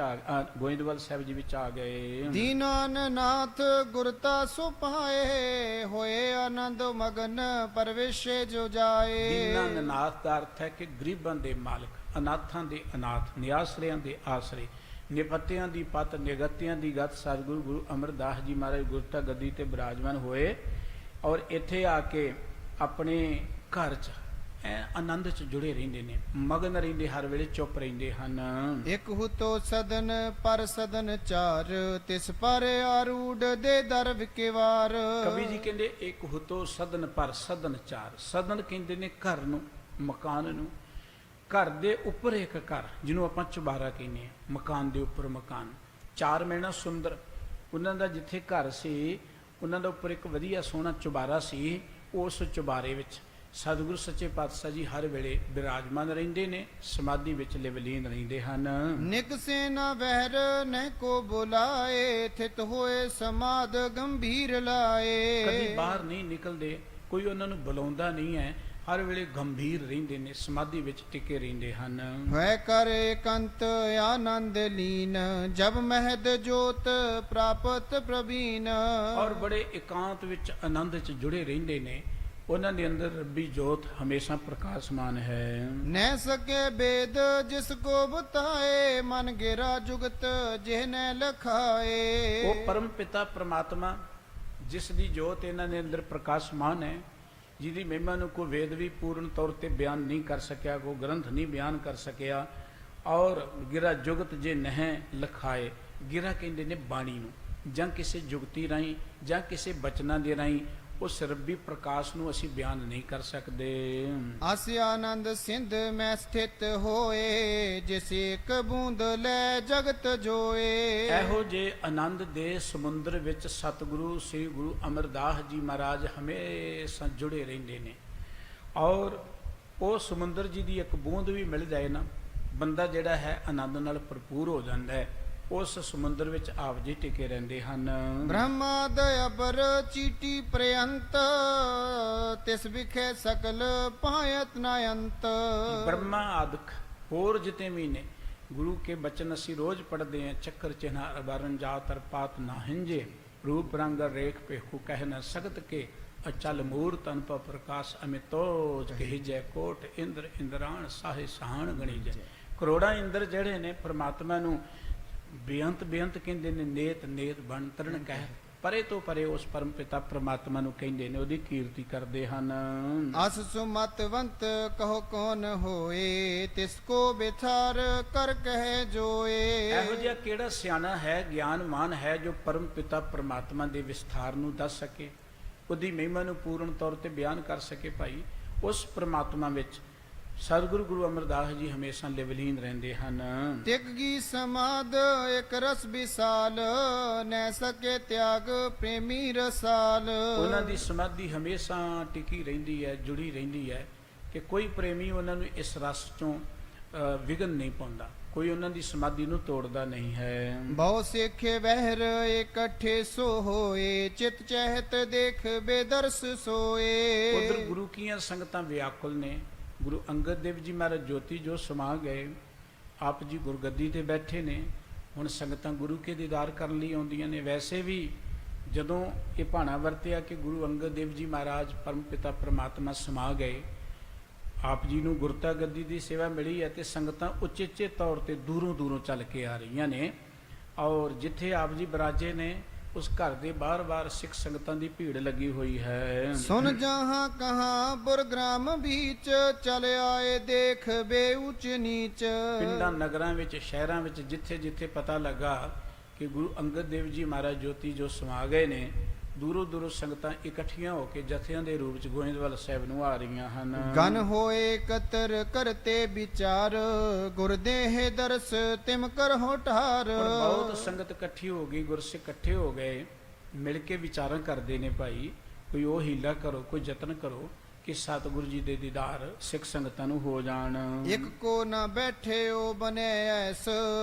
ਗੋਇੰਦਵਾਲ ਸਾਹਿਬ ਜੀ ਵਿੱਚ ਆ ਗਏ। ਦੀਨਾਨਨਾਥ ਗੁਰਤਾ ਸੁਪਾਏ ਹੋਏ ਆਨੰਦ ਮਗਨ ਪਰਵੇਸ਼ੇ ਜੋ ਜਾਏ। ਦੀਨਾਨਨਾਥ ਦਾ ਅਰਥ ਹੈ ਕਿ ਗਰੀਬਾਂ ਦੇ ਮਾਲਕ, ਅਨਾਥਾਂ ਦੇ ਅਨਾਥ, ਨਿਆਸਰਿਆਂ ਦੇ ਆਸਰੇ, ਨਿਪੱਤਿਆਂ ਦੀ ਪਤ, ਨਿਗਤਿਆਂ ਦੀ ਗਤ ਸਤਿਗੁਰੂ ਗੁਰੂ ਅਮਰਦਾਸ ਜੀ ਮਹਾਰਾਜ ਗੁਰਤਾ ਗੱਦੀ ਤੇ ਬਿਰਾਜਮਾਨ ਹੋਏ। ਔਰ ਇੱਥੇ ਆ ਕੇ ਆਪਣੇ ਘਰ 'ਚ ਆਨੰਦ 'ਚ ਜੁੜੇ ਰਹਿੰਦੇ ਨੇ, ਮਗਨ ਰਹਿੰਦੇ, ਹਰ ਵੇਲੇ ਚੁੱਪ ਰਹਿੰਦੇ ਹਨ। ਇਕ ਹੁਤੋ ਸਦਨ ਪਰ ਸਦਨ ਚਾਰ ਤਿਸ ਪਰ ਆਰੂੜ ਦੇ ਦਰ ਵਿਕਵਾਰ। ਕਵੀ ਜੀ ਕਹਿੰਦੇ ਇੱਕ ਹੁਤੋ ਸਦਨ ਪਰ ਸਦਨ ਚਾਰ। ਸਦਨ ਕਹਿੰਦੇ ਨੇ ਘਰ ਨੂੰ, ਮਕਾਨ ਨੂੰ। ਘਰ ਦੇ ਉੱਪਰ ਇੱਕ ਘਰ, ਜਿਹਨੂੰ ਆਪਾਂ ਚੁਬਾਰਾ ਕਹਿੰਦੇ ਆ, ਮਕਾਨ ਦੇ ਉੱਪਰ ਮਕਾਨ। ਚਾਰ ਮਿਲਣਾ ਸੁੰਦਰ। ਉਹਨਾਂ ਦਾ ਜਿੱਥੇ ਘਰ ਸੀ, ਉਹਨਾਂ ਦਾ ਉੱਪਰ ਇੱਕ ਵਧੀਆ ਸੋਹਣਾ ਚੁਬਾਰਾ ਸੀ। ਉਸ ਚੁਬਾਰੇ ਵਿੱਚ ਸਤਿਗੁਰੂ ਸੱਚੇ ਪਾਤਸ਼ਾਹ ਜੀ ਹਰ ਵੇਲੇ ਬਿਰਾਜਮਾਨ ਰਹਿੰਦੇ ਨੇ, ਸਮਾਧੀ ਵਿੱਚ ਲਿਵਲੀਨ ਰਹਿੰਦੇ ਹਨ। ਨਿਕਸੇ ਨਾ ਵਹਿਰ ਨਹਿ ਕੋ ਬੁਲਾਏ ਥਿਤ ਹੋਏ ਸਮਾਦ ਗੰਭੀਰ ਲਾਏ। ਕਦੀ ਬਾਹਰ ਨਹੀਂ ਨਿਕਲਦੇ, ਕੋਈ ਉਹਨਾਂ ਨੂੰ ਬੁਲਾਉਂਦਾ ਨਹੀਂ ਹੈ, ਹਰ ਵੇਲੇ ਗੰਭੀਰ ਰਹਿੰਦੇ ਨੇ, ਸਮਾਧੀ ਵਿੱਚ ਟਿਕੇ ਰਹਿੰਦੇ ਹਨ। ਹੋਇ ਕਰ ਏਕੰਤ ਆਨੰਦ ਲੀਨ ਜਬ ਮਹਿਦ ਜੋਤ ਪ੍ਰਾਪਤ ਪ੍ਰਵੀਨ। ਔਰ ਬੜੇ ਇਕਾਂਤ ਵਿੱਚ ਆਨੰਦ 'ਚ ਜੁੜੇ ਰਹਿੰਦੇ ਨੇ। ਉਹਨਾਂ ਦੇ ਅੰਦਰ ਰੱਬੀ ਜੋਤ ਹਮੇਸ਼ਾ ਪ੍ਰਕਾਸ਼ਮਾਨ ਹੈ। ਨਹਿ ਸਕੇ ਬੇਦ ਜਿਸ ਕੋ ਬਤਾਏ ਮਨ ਗੇਰਾ ਜੁਗਤ ਜਿਹ ਨੇ ਲਖਾਏ। ਉਹ ਪਰਮ ਪਿਤਾ ਪ੍ਰਮਾਤਮਾ ਜਿਸ ਦੀ ਜੋਤ ਇਹਨਾਂ ਦੇ ਅੰਦਰ ਪ੍ਰਕਾਸ਼ਮਾਨ ਹੈ, ਜਿਹਦੀ ਮਹਿਮਾ ਨੂੰ ਕੋਈ ਵੇਦ ਵੀ ਪੂਰਨ ਤੌਰ ਤੇ ਬਿਆਨ ਨਹੀਂ ਕਰ ਸਕਿਆ, ਕੋਈ ਗ੍ਰੰਥ ਨਹੀਂ ਬਿਆਨ ਕਰ ਸਕਿਆ। ਔਰ ਗਿਰਾ ਜੁਗਤ ਜੇ ਨਹਿ ਲਖਾਏ। ਗਿਰਾ ਕਹਿੰਦੇ ਨੇ ਬਾਣੀ ਨੂੰ, ਜਾਂ ਕਿਸੇ ਜੁਗਤੀ ਰਾਹੀਂ ਜਾਂ ਕਿਸੇ ਬਚਨਾਂ ਦੇ ਰਾਹੀਂ ਉਸ ਰੱਬੀ ਪ੍ਰਕਾਸ਼ ਨੂੰ ਅਸੀਂ ਬਿਆਨ ਨਹੀਂ ਕਰ ਸਕਦੇ। ਅਸ ਆਨੰਦ ਸਿੰਧ ਮੈਂ ਸਥਿਤ ਹੋਏ ਜਿਸ ਇੱਕ ਬੂੰਦ ਲੈ ਜਗਤ ਜੋਏ। ਇਹੋ ਜੇ ਆਨੰਦ ਦੇ ਸਮੁੰਦਰ ਵਿੱਚ ਸਤਿਗੁਰੂ ਸ੍ਰੀ ਗੁਰੂ ਅਮਰਦਾਸ ਜੀ ਮਹਾਰਾਜ ਹਮੇਸ਼ਾ ਜੁੜੇ ਰਹਿੰਦੇ ਨੇ। ਔਰ ਉਹ ਸਮੁੰਦਰ ਜੀ ਦੀ ਇੱਕ ਬੂੰਦ ਵੀ ਮਿਲ ਜਾਏ ਨਾ, ਬੰਦਾ ਜਿਹੜਾ ਹੈ ਆਨੰਦ ਨਾਲ ਭਰਪੂਰ ਹੋ ਜਾਂਦਾ ਹੈ। ਉਸ ਸਮੁੰਦਰ ਵਿੱਚ ਆਪ ਜੀ ਟਿਕੇ ਰਹਿੰਦੇ ਹਨ। ਬ੍ਰਹਮਾ ਦਇਆਬਰ ਚੀਟੀ ਪ੍ਰਯੰਤ ਤਿਸ ਵਿਖੇ ਸਕਲ ਪਾਇਤ ਨਾ ਅੰਤ। ਬ੍ਰਹਮਾ ਆਦਿਕ ਹੋਰ ਜਿਤੇ ਵੀ ਨੇ ਗੁਰੂ ਕੇ ਬਚਨ ਅਸੀਂ ਰੋਜ਼ ਪੜ੍ਹਦੇ ਹਾਂ। ਚੱਕਰ ਚਿਹਨਾ ਅਬਾਰਨ ਜਾਤਰ ਪਾਤ ਨਾ ਹਿੰਜੇ ਰੂਪ ਰੰਗ ਰੇਖ ਪੇਖੂ ਕਹਿ ਨ ਸਕਤ ਕੇ ਅਚਲ ਮੂਰ ਤਨ ਪ ਪ੍ਰਕਾਸ਼ ਅਮਿਤੋਜ ਕਹਿ ਜੈ ਕੋਟ ਇੰਦਰ ਇੰਦਰਾਣ ਸਾਹੇ ਸਹਾਣ ਗਣੀ ਜੈ। ਕਰੋੜਾਂ ਇੰਦਰ ਜਿਹੜੇ ਨੇ ਪ੍ਰਮਾਤਮਾ ਨੂੰ ਬੇਅੰਤ ਬੇਅੰਤ ਕਹਿੰਦੇ ਨੇ, ਨੇਤ ਨੇਤ ਬਣ ਤਰਨ ਕਹਿ, ਪਰੇ ਤੋਂ ਪਰੇ ਉਸ ਪਰਮ ਪਿਤਾ ਪ੍ਰਮਾਤਮਾ ਨੂੰ ਕਹਿੰਦੇ ਨੇ, ਉਹਦੀ ਕੀਰਤੀ ਕਰਦੇ ਹਨ। ਅਸ ਸੁਮਤਵੰਤ ਕਹੋ ਕੌਣ ਹੋਏ, ਤਿਸ ਕੋ ਵਿਥਾਰ ਕਰ ਕਹਿ ਜੋਏ। ਇਹੋ ਜਿਹਾ ਕਿਹੜਾ ਸਿਆਣਾ ਹੈ, ਗਿਆਨਮਾਨ ਹੈ, ਜੋ ਪਰਮ ਪਿਤਾ ਪ੍ਰਮਾਤਮਾ ਦੇ ਵਿਸਥਾਰ ਨੂੰ ਦੱਸ ਸਕੇ, ਉਹਦੀ ਮਹਿਮਾ ਨੂੰ ਪੂਰਨ ਤੌਰ ਤੇ ਬਿਆਨ ਕਰ ਸਕੇ। ਭਾਈ ਉਸ ਪ੍ਰਮਾਤਮਾ ਵਿੱਚ ਸਤਿਗੁਰੂ ਗੁਰੂ ਅਮਰਦਾਸ ਜੀ ਹਮੇਸ਼ਾ ਲਿਵਲੀਨ ਰਹਿੰਦੇ ਹਨ। ਤਿਗਗੀ ਸਮਾਦ ਇਕ ਰਸ ਵਿਸਾਲ, ਨੈ ਸਕੇ ਤਿਆਗ ਪ੍ਰੇਮੀ ਰਸਾਲ। ਉਹਨਾਂ ਦੀ ਸਮਾਧੀ ਹਮੇਸ਼ਾ ਟਿਕੀ ਰਹਿੰਦੀ ਹੈ, ਜੁੜੀ ਰਹਿੰਦੀ ਹੈ, ਕਿ ਕੋਈ ਪ੍ਰੇਮੀ ਉਹਨਾਂ ਨੂੰ ਇਸ ਰਸ ਚੋਂ ਵਿਘਨ ਨਹੀਂ ਪਾਉਂਦਾ, ਕੋਈ ਉਹਨਾਂ ਦੀ ਸਮਾਧੀ ਨੂੰ ਤੋੜਦਾ ਨਹੀਂ ਹੈ। ਬਹੁ ਸਿੱਖੇ ਵਹਿਰ ਇਕੱਠੇ ਸੋ ਹੋਏ, ਚਿਤ ਚਹਿਤ ਦੇਖ ਬੇਦਰਸ ਸੋਏ। ਉਧਰ ਗੁਰੂ ਕੀਆਂ ਸੰਗਤਾਂ ਵਿਆਕੁਲ ਨੇ। ਗੁਰੂ ਅੰਗਦ ਦੇਵ ਜੀ ਮਹਾਰਾਜ ਜੋਤੀ ਜੋ ਸਮਾ ਗਏ, ਆਪ ਜੀ ਗੁਰਗੱਦੀ ਤੇ ਬੈਠੇ ਨੇ। ਹੁਣ ਸੰਗਤਾਂ ਗੁਰੂ ਕੇ ਦੀਦਾਰ ਕਰਨ ਲਈ ਆਉਂਦੀਆਂ ਨੇ। ਵੈਸੇ ਵੀ ਜਦੋਂ ਇਹ ਭਾਣਾ ਵਰਤਿਆ ਕਿ ਗੁਰੂ ਅੰਗਦ ਦੇਵ ਜੀ ਮਹਾਰਾਜ ਪਰਮ ਪਿਤਾ ਪ੍ਰਮਾਤਮਾ ਸਮਾ ਗਏ, ਆਪ ਜੀ ਨੂੰ ਗੁਰਤਾ ਗੱਦੀ ਦੀ ਸੇਵਾ ਮਿਲੀ ਹੈ, ਤੇ ਸੰਗਤਾਂ ਉਚੇਚੇ ਤੌਰ ਤੇ ਦੂਰੋਂ ਦੂਰੋਂ ਚੱਲ ਕੇ ਆ ਰਹੀਆਂ ਨੇ। ਔਰ ਜਿੱਥੇ ਆਪ ਜੀ ਬਰਾਜੇ ਨੇ ਉਸ ਘਰ ਦੇ ਬਾਰ-ਬਾਰ ਸਿੱਖ ਸੰਗਤਾਂ ਦੀ ਭੀੜ ਲੱਗੀ ਹੋਈ ਹੈ। ਸੁਨ ਜਹਾਂ ਕਹਾਂ ਬੁਰਗ੍ਰਾਮ ਵਿੱਚ, ਚਲ ਆਏ ਦੇਖ ਬੇ ਉੱਚ ਨੀਚ। ਪਿੰਡਾਂ ਨਗਰਾਂ ਵਿੱਚ, ਸ਼ਹਿਰਾਂ ਵਿੱਚ, ਜਿੱਥੇ ਜਿੱਥੇ ਪਤਾ ਲੱਗਾ ਕਿ ਗੁਰੂ ਅੰਗਦ ਦੇਵ ਜੀ ਮਹਾਰਾਜ ਜੋਤੀ ਜੋ ਸਮਾ ਗਏ ਨੇ, ਦੂਰੋਂ ਦੂਰੋਂ ਸੰਗਤਾਂ ਇਕੱਠੀਆਂ ਹੋ ਕੇ ਜਥਿਆਂ ਦੇ ਰੂਪ ਚ ਗੋਇੰਦਵਾਲ ਸਾਹਿਬ ਨੂੰ ਆ ਰਹੀਆਂ ਹਨ। ਗਨ ਹੋਏ ਕਤਰ ਕਰਤੇ ਵਿਚਾਰ, ਗੁਰਦੇਹ ਦਰਸ ਤਿਮ ਕਰਹੁ ਠਾਰ। ਬਹੁਤ ਸੰਗਤ ਇਕੱਠੀ ਹੋ ਗਈ, ਗੁਰਸਿੱਖ ਇਕੱਠੇ ਹੋ ਗਏ, ਮਿਲ ਕੇ ਵਿਚਾਰਾਂ ਕਰਦੇ ਨੇ। ਭਾਈ ਕੋਈ ਉਹ ਹੀਲਾ ਕਰੋ, ਕੋਈ ਯਤਨ ਕਰੋ ਕਿ ਸਤਿਗੁਰੂ ਜੀ ਦੇ ਦੀਦਾਰ ਸਿੱਖ ਸੰਗਤਾਂ ਨੂੰ ਹੋ ਜਾਣ। ਇੱਕ ਕੋ ਨਾ ਬੈਠੇ ਉਹ ਬਨੇ ਐਸ,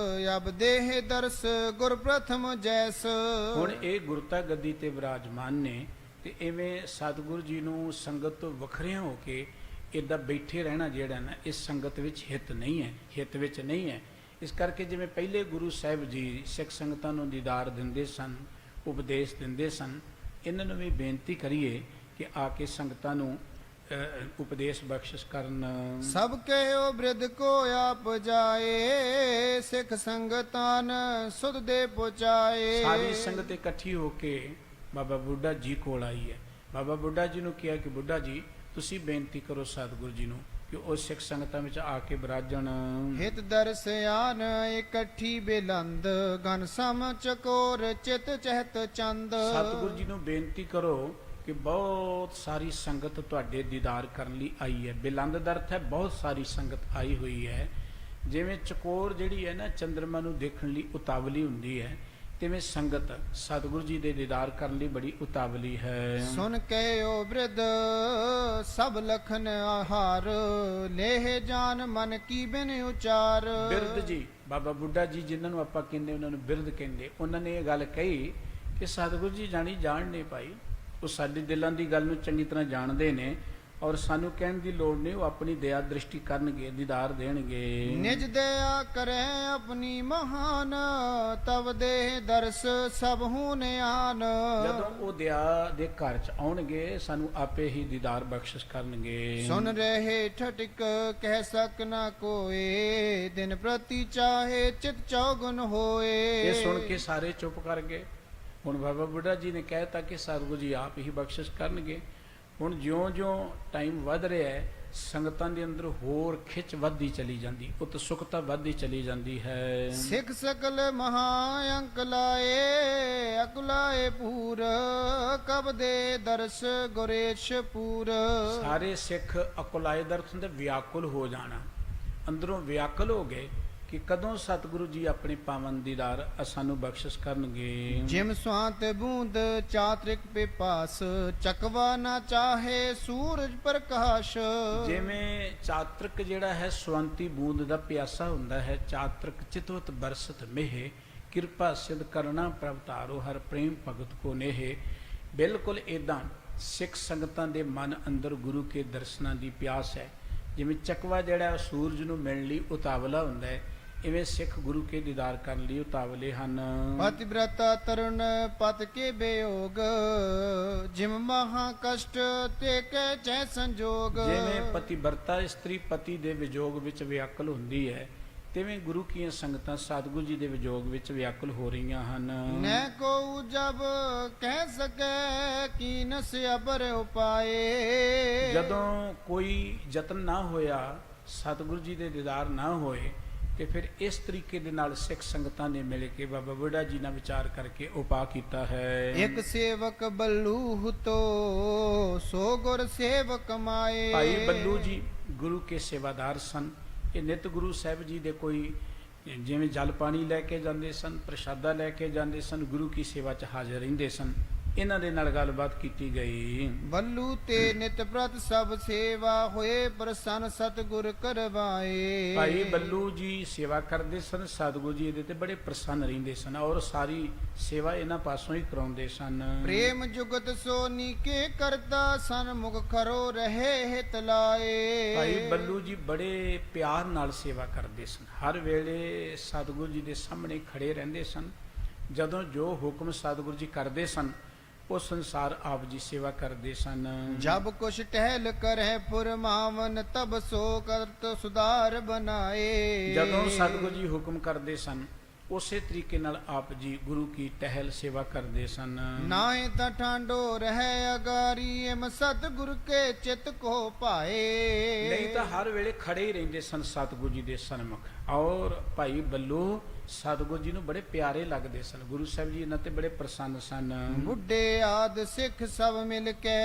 ਅਬ ਦੇਹ ਦਰਸ ਗੁਰ ਪ੍ਰਥਮ ਜੈਸ। ਹੁਣ ਇਹ ਗੁਰਤਾ ਗੱਦੀ ਤੇ ਵਿਰਾਜਮਾਨ ਨੇ, ਤੇ ਇਵੇਂ ਸਤਿਗੁਰੂ ਜੀ ਨੂੰ ਸੰਗਤ ਤੋਂ ਵੱਖਰਿਆਂ ਹੋ ਕੇ ਇੱਦਾਂ ਬੈਠੇ ਰਹਿਣਾ ਜਿਹੜਾ ਨਾ, ਇਸ ਸੰਗਤ ਵਿੱਚ ਹਿੱਤ ਨਹੀਂ ਹੈ, ਹਿੱਤ ਵਿੱਚ ਨਹੀਂ ਹੈ। ਇਸ ਕਰਕੇ ਜਿਵੇਂ ਪਹਿਲੇ ਗੁਰੂ ਸਾਹਿਬ ਜੀ ਸਿੱਖ ਸੰਗਤਾਂ ਨੂੰ ਦੀਦਾਰ ਦਿੰਦੇ ਸਨ, ਉਪਦੇਸ਼ ਦਿੰਦੇ ਸਨ, ਇਹਨਾਂ ਨੂੰ ਵੀ ਬੇਨਤੀ ਕਰੀਏ ਕਿ ਆ ਕੇ ਸੰਗਤਾਂ ਨੂੰ ਉਪਦੇਸ਼ ਬਖਸ਼ਿਸ਼ ਕਰਨ। ਸਭ ਕਹਿਓ ਬ੍ਰਿਧ ਕੋ ਆਪ ਜਾਏ, ਸਿੱਖ ਸੰਗਤਾਨ ਸੁਧ ਦੇ ਪਹੁੰਚਾਏ। ਸਾਰੀ ਸੰਗਤ ਇਕੱਠੀ ਹੋ ਕੇ ਬਾਬਾ ਬੁੱਢਾ ਜੀ ਕੋਲ ਆਈ ਹੈ। ਬਾਬਾ ਬੁੱਢਾ ਜੀ ਨੂੰ ਕਿਹਾ ਕਿ ਬੁੱਢਾ ਜੀ ਤੁਸੀਂ ਬੇਨਤੀ ਕਰੋ ਸਤਿਗੁਰੂ ਜੀ ਨੂੰ ਕਿ ਉਹ ਸਿੱਖ ਸੰਗਤਾਂ ਵਿੱਚ ਆ ਕੇ ਬਿਰਾਜਣ। ਹਿਤ ਦਰਸਿਆਨ ਇਕੱਠੀ ਬੇਲੰਦ, ਗਨ ਸਮ ਚਕੋਰ ਚਿਤ ਚਹਿਤ ਚੰਦ। ਸਤਿਗੁਰੂ ਜੀ ਨੂੰ ਬੇਨਤੀ ਕਰੋ ਕਿ ਬਹੁਤ ਸਾਰੀ ਸੰਗਤ ਤੁਹਾਡੇ ਦੀਦਾਰ ਕਰਨ ਲਈ ਆਈ ਹੈ। ਬਿਲੰਦ ਦਾ ਅਰਥ ਹੈ ਬਹੁਤ ਸਾਰੀ ਸੰਗਤ ਆਈ ਹੋਈ ਹੈ। ਜਿਵੇਂ ਚਕੋਰ ਜਿਹੜੀ ਹੈ ਨਾ ਚੰਦਰਮਾ ਨੂੰ ਦੇਖਣ ਲਈ ਉਤਾਵਲੀ ਹੁੰਦੀ ਹੈ, ਤਿਵੇਂ ਸੰਗਤ ਸਤਿਗੁਰੂ ਜੀ ਦੇ ਦੀਦਾਰ ਕਰਨ ਲਈ ਬੜੀ ਉਤਾਵਲੀ ਹੈ। ਸੁਨ ਕਹਿਓ ਬ੍ਰਿਧ ਸਭ ਲਖਨ ਆਹਾਰ, ਲੇਹ ਜਾਨ ਮਨ ਕੀ ਬਿਨ ਉਚਾਰ। ਬਿਰਧ ਜੀ, ਬਾਬਾ ਬੁੱਢਾ ਜੀ ਜਿਨ੍ਹਾਂ ਨੂੰ ਆਪਾਂ ਕਹਿੰਦੇ ਉਹਨਾਂ ਨੂੰ ਬਿਰਧ ਕਹਿੰਦੇ, ਉਹਨਾਂ ਨੇ ਇਹ ਗੱਲ ਕਹੀ ਕਿ ਸਤਿਗੁਰੂ ਜੀ ਜਾਣੀ ਜਾਣ ਨੇ ਭਾਈ, ਉਹ ਸਾਡੇ ਦਿਲਾਂ ਦੀ ਗੱਲ ਨੂੰ ਚੰਗੀ ਤਰ੍ਹਾਂ ਜਾਣਦੇ ਨੇ, ਔਰ ਸਾਨੂੰ ਕਹਿਣ ਦੀ ਲੋੜ ਨਹੀਂ, ਉਹ ਆਪਣੀ ਦਇਆ ਦ੍ਰਿਸ਼ਟੀ ਕਰਨਗੇ, ਦੀਦਾਰ ਦੇਣਗੇ। ਨਿਜ ਦਇਆ ਕਰੇ ਆਪਣੀ ਮਹਾਨ, ਤਵ ਦੇ ਦਰਸ ਸਭ ਹੂੰ ਨਿਆਨ। ਜਦੋਂ ਉਹ ਦਇਆ ਦੇ ਘਰ ਚ ਆਉਣਗੇ ਸਾਨੂੰ ਆਪੇ ਹੀ ਦੀਦਾਰ ਬਖਸ਼ਿਸ਼ ਕਰਨਗੇ। ਸੁਨ ਰਹੇ ਠਟਕ ਕਹਿ ਸਕ ਨਾ ਕੋਏ, ਦਿਨ ਪ੍ਰਤੀ ਚਾਹੇ ਚਿਤ ਚੌਗੁਨ ਹੋਏ। ਇਹ ਸੁਣ ਕੇ ਸਾਰੇ ਚੁੱਪ ਕਰ ਗਏ। ਹੁਣ ਬਾਬਾ ਬੁੱਢਾ ਜੀ ਨੇ ਕਹਿਤਾ ਕਿ ਸਤਿਗੁਰੂ ਜੀ ਆਪ ਹੀ ਬਖਸ਼ਿਸ਼ ਕਰਨਗੇ। ਹੁਣ ਜਿਉਂ-ਜਿਉਂ ਟਾਈਮ ਵੱਧ ਰਿਹਾ ਹੈ, ਸੰਗਤਾਂ ਦੇ ਅੰਦਰ ਹੋਰ ਖਿੱਚ ਵੱਧਦੀ ਚਲੀ ਜਾਂਦੀ, ਉਤਸੁਕਤਾ ਵੱਧਦੀ ਚਲੀ ਜਾਂਦੀ ਹੈ। ਸਿੱਖ ਸਕਲ ਮਹਾ ਅੰਕ ਲਾਏ, ਅਕੁਲਾਏ ਪੂਰ, ਕਬ ਦੇ ਦਰਸ ਗੁਰੇਸ਼ ਪੂਰ। ਸਾਰੇ ਸਿੱਖ ਅਕੁਲਾਏ ਦਾ ਅਰਥ ਹੁੰਦਾ ਵਿਆਕੁਲ ਹੋ ਜਾਣਾ, ਅੰਦਰੋਂ ਵਿਆਕੁਲ ਹੋ ਗਏ ਕਿ ਕਦੋਂ ਸਤਿਗੁਰੂ ਜੀ ਆਪਣੇ ਪਾਵਨ ਦੀਦਾਰ ਸਾਨੂੰ ਬਖਸ਼ਿਸ਼ ਕਰਨਗੇ। ਜਿਮ ਸਵਾਂਤ ਬੂੰਦ ਚਾਤ੍ਰਿਕ ਪਿਪਾਸ, ਚਕਵਾ ਨਾ ਚਾਹੇ ਸੂਰਜ ਪ੍ਰਕਾਸ਼। ਜਿਵੇਂ ਚਾਤ੍ਰਿਕ ਜਿਹੜਾ ਹੈ ਸਵੰਤੀ ਬੂੰਦ ਦਾ ਪਿਆਸਾ ਹੁੰਦਾ ਹੈ, ਚਾਤ੍ਰਿਕ ਚਿਤਵਤ ਬਰਸਤ ਮੇਹ, ਕਿਰਪਾ ਸਿਧ ਕਰਨਾ ਪ੍ਰਭ ਧਾਰੋ, ਹਰ ਪ੍ਰੇਮ ਭਗਤ ਕੋ ਨੇਹ। ਬਿਲਕੁਲ ਇਦਾਂ ਸਿੱਖ ਸੰਗਤਾਂ ਦੇ ਮਨ ਅੰਦਰ ਗੁਰੂ ਕੇ ਦਰਸ਼ਨਾਂ ਦੀ ਪਿਆਸ ਹੈ। ਜਿਵੇਂ ਚਕਵਾ ਜਿਹੜਾ ਸੂਰਜ ਨੂੰ ਮਿਲਣ ਲਈ ਉਤਾਵਲਾ ਹੁੰਦਾ ਹੈ, ਇਵੇਂ ਸਿੱਖ ਗੁਰੂ ਕੇ ਦੀਦਾਰ ਕਰਨ ਲਈ ਉਤਾਵਲੇ ਹਨ। ਪਤਿਵ੍ਰਤਾ ਤਰੁਣ ਪਤ ਕੇ ਬੇਯੋਗ, ਜਿਮ ਮਹਾ ਕਸ਼ਟ ਤੇ ਕੈ ਚੈ ਸੰਜੋਗ। ਜਿਵੇਂ ਪਤਿਵ੍ਰਤਾ ਇਸਤਰੀ ਪਤੀ ਦੇ ਵਿਜੋਗ ਵਿੱਚ ਵਿਆਕੁਲ ਹੁੰਦੀ ਹੈ, ਤਿਵੇਂ ਗੁਰੂ ਕੀਆਂ ਸੰਗਤਾਂ ਸਤਿਗੁਰੂ ਜੀ ਦੇ ਵਿਜੋਗ ਵਿੱਚ ਵਿਆਕੁਲ ਹੋ ਰਹੀਆਂ ਹਨ। ਨੈ ਕੋ ਜਬ ਕਹਿ ਸਕੈ ਕੀਨਸ ਅਬਰ ਉਪਾਏ। ਜਦੋਂ ਕੋਈ ਯਤਨ ਨਾ ਹੋਇਆ, ਸਤਿਗੁਰੂ ਜੀ ਦੇ ਦੀਦਾਰ ਨਾ ਹੋਏ, ਤੇ ਫਿਰ ਇਸ ਤਰੀਕੇ ਦੇ ਨਾਲ ਸਿੱਖ ਸੰਗਤਾਂ ਨੇ ਮਿਲ ਕੇ ਬਾਬਾ ਬੁੱਢਾ ਜੀ ਨਾਲ ਵਿਚਾਰ ਕਰਕੇ ਉਪਾਅ ਕੀਤਾ ਹੈ। ਇੱਕ ਸੇਵਕ ਬੱਲੂ ਤੋ ਸੋ ਗੁਰ ਸੇਵਕ ਮਾਏ। ਭਾਈ ਬੱਲੂ ਜੀ ਗੁਰੂ ਕੇ ਸੇਵਾਦਾਰ ਸਨ। ਇਹ ਨਿਤ ਗੁਰੂ ਸਾਹਿਬ ਜੀ ਦੇ ਕੋਈ ਜਿਵੇਂ ਜਲ ਪਾਣੀ ਲੈ ਕੇ ਜਾਂਦੇ ਸਨ, ਪ੍ਰਸ਼ਾਦਾ ਲੈ ਕੇ ਜਾਂਦੇ ਸਨ, ਗੁਰੂ ਕੀ ਸੇਵਾ 'ਚ ਹਾਜ਼ਰ ਰਹਿੰਦੇ ਸਨ। ਇਹਨਾਂ ਦੇ ਨਾਲ ਗੱਲਬਾਤ ਕੀਤੀ ਗਈ। ਬੱਲੂ ਤੇ ਨਿਤ ਪ੍ਰਤ ਸਭ ਸੇਵਾ ਹੋਏ ਪ੍ਰਸੰਨ ਸਤਿਗੁਰ ਕਰਵਾਏ। ਭਾਈ ਬੱਲੂ ਜੀ ਸੇਵਾ ਕਰਦੇ ਸਨ, ਸਤਿਗੁਰੂ ਜੀ ਇਹਦੇ ਤੇ ਬੜੇ ਪ੍ਰਸੰਨ ਰਹਿੰਦੇ ਸਨ ਔਰ ਸਾਰੀ ਸੇਵਾ ਇਹਨਾਂ ਪਾਸੋਂ ਹੀ ਕਰਾਉਂਦੇ ਸਨ। ਪ੍ਰੇਮ ਜੁਗਤ ਸੋ ਨੀਕੇ ਕਰਤਾ ਸਨਮੁਖ ਖਰੋ ਰਹੇ ਹਿਤ ਲਾਏ। ਭਾਈ ਬੱਲੂ ਜੀ ਬੜੇ ਪਿਆਰ ਨਾਲ ਸੇਵਾ ਕਰਦੇ ਸਨ, ਹਰ ਵੇਲੇ ਸਤਿਗੁਰੂ ਜੀ ਦੇ ਸਾਹਮਣੇ ਖੜੇ ਰਹਿੰਦੇ ਸਨ। ਜਦੋਂ ਜੋ ਹੁਕਮ ਸਤਿਗੁਰੂ ਜੀ ਕਰਦੇ ਸਨ ਉਹ ਸੰਸਾਰ ਆਪ ਜੀ ਸੇਵਾ ਕਰਦੇ ਸਨ। ਜਬ ਕੁਛ ਟਹਿਲ ਕਰੈ ਫੁਰਮਾਵਨ ਤਬ ਸੋ ਕਰਤ ਸੁਧਾਰ ਬਨਾਏ। ਜਦੋਂ ਸਤਿਗੁਰੂ ਜੀ ਹੁਕਮ ਕਰਦੇ ਸਨ ਉਸੇ ਤਰੀਕੇ ਨਾਲ ਆਪ ਜੀ ਗੁਰੂ ਕੀ ਟਹਿਲ ਸੇਵਾ ਕਰਦੇ ਸਨ। ਨਾਏ ਤਾਂ ਠਾਂਡੋ ਰਹਿ ਅਗਾਰੀ ਐਮ ਸਤਿਗੁਰ ਕੇ ਚਿਤ ਕੋ ਭਾਏ। ਨਹੀਂ ਤਾਂ ਹਰ ਵੇਲੇ ਖੜੇ ਹੀ ਰਹਿੰਦੇ ਸਨ ਸਤਿਗੁਰੂ ਜੀ ਦੇ ਸਨਮੁਖ। ਔਰ ਭਾਈ ਬੱਲੂ ਸਤਿਗੁਰੂ ਜੀ ਨੂੰ ਬੜੇ ਪਿਆਰੇ ਲੱਗਦੇ ਸਨ। ਗੁਰੂ ਸਾਹਿਬ ਜੀ ਇਹਨਾਂ ਤੇ ਬੜੇ ਪ੍ਰਸੰਨ ਸਨ। ਬੁੱਢੇ ਆਦ ਸਿੱਖ ਸਭ ਮਿਲ ਕੇ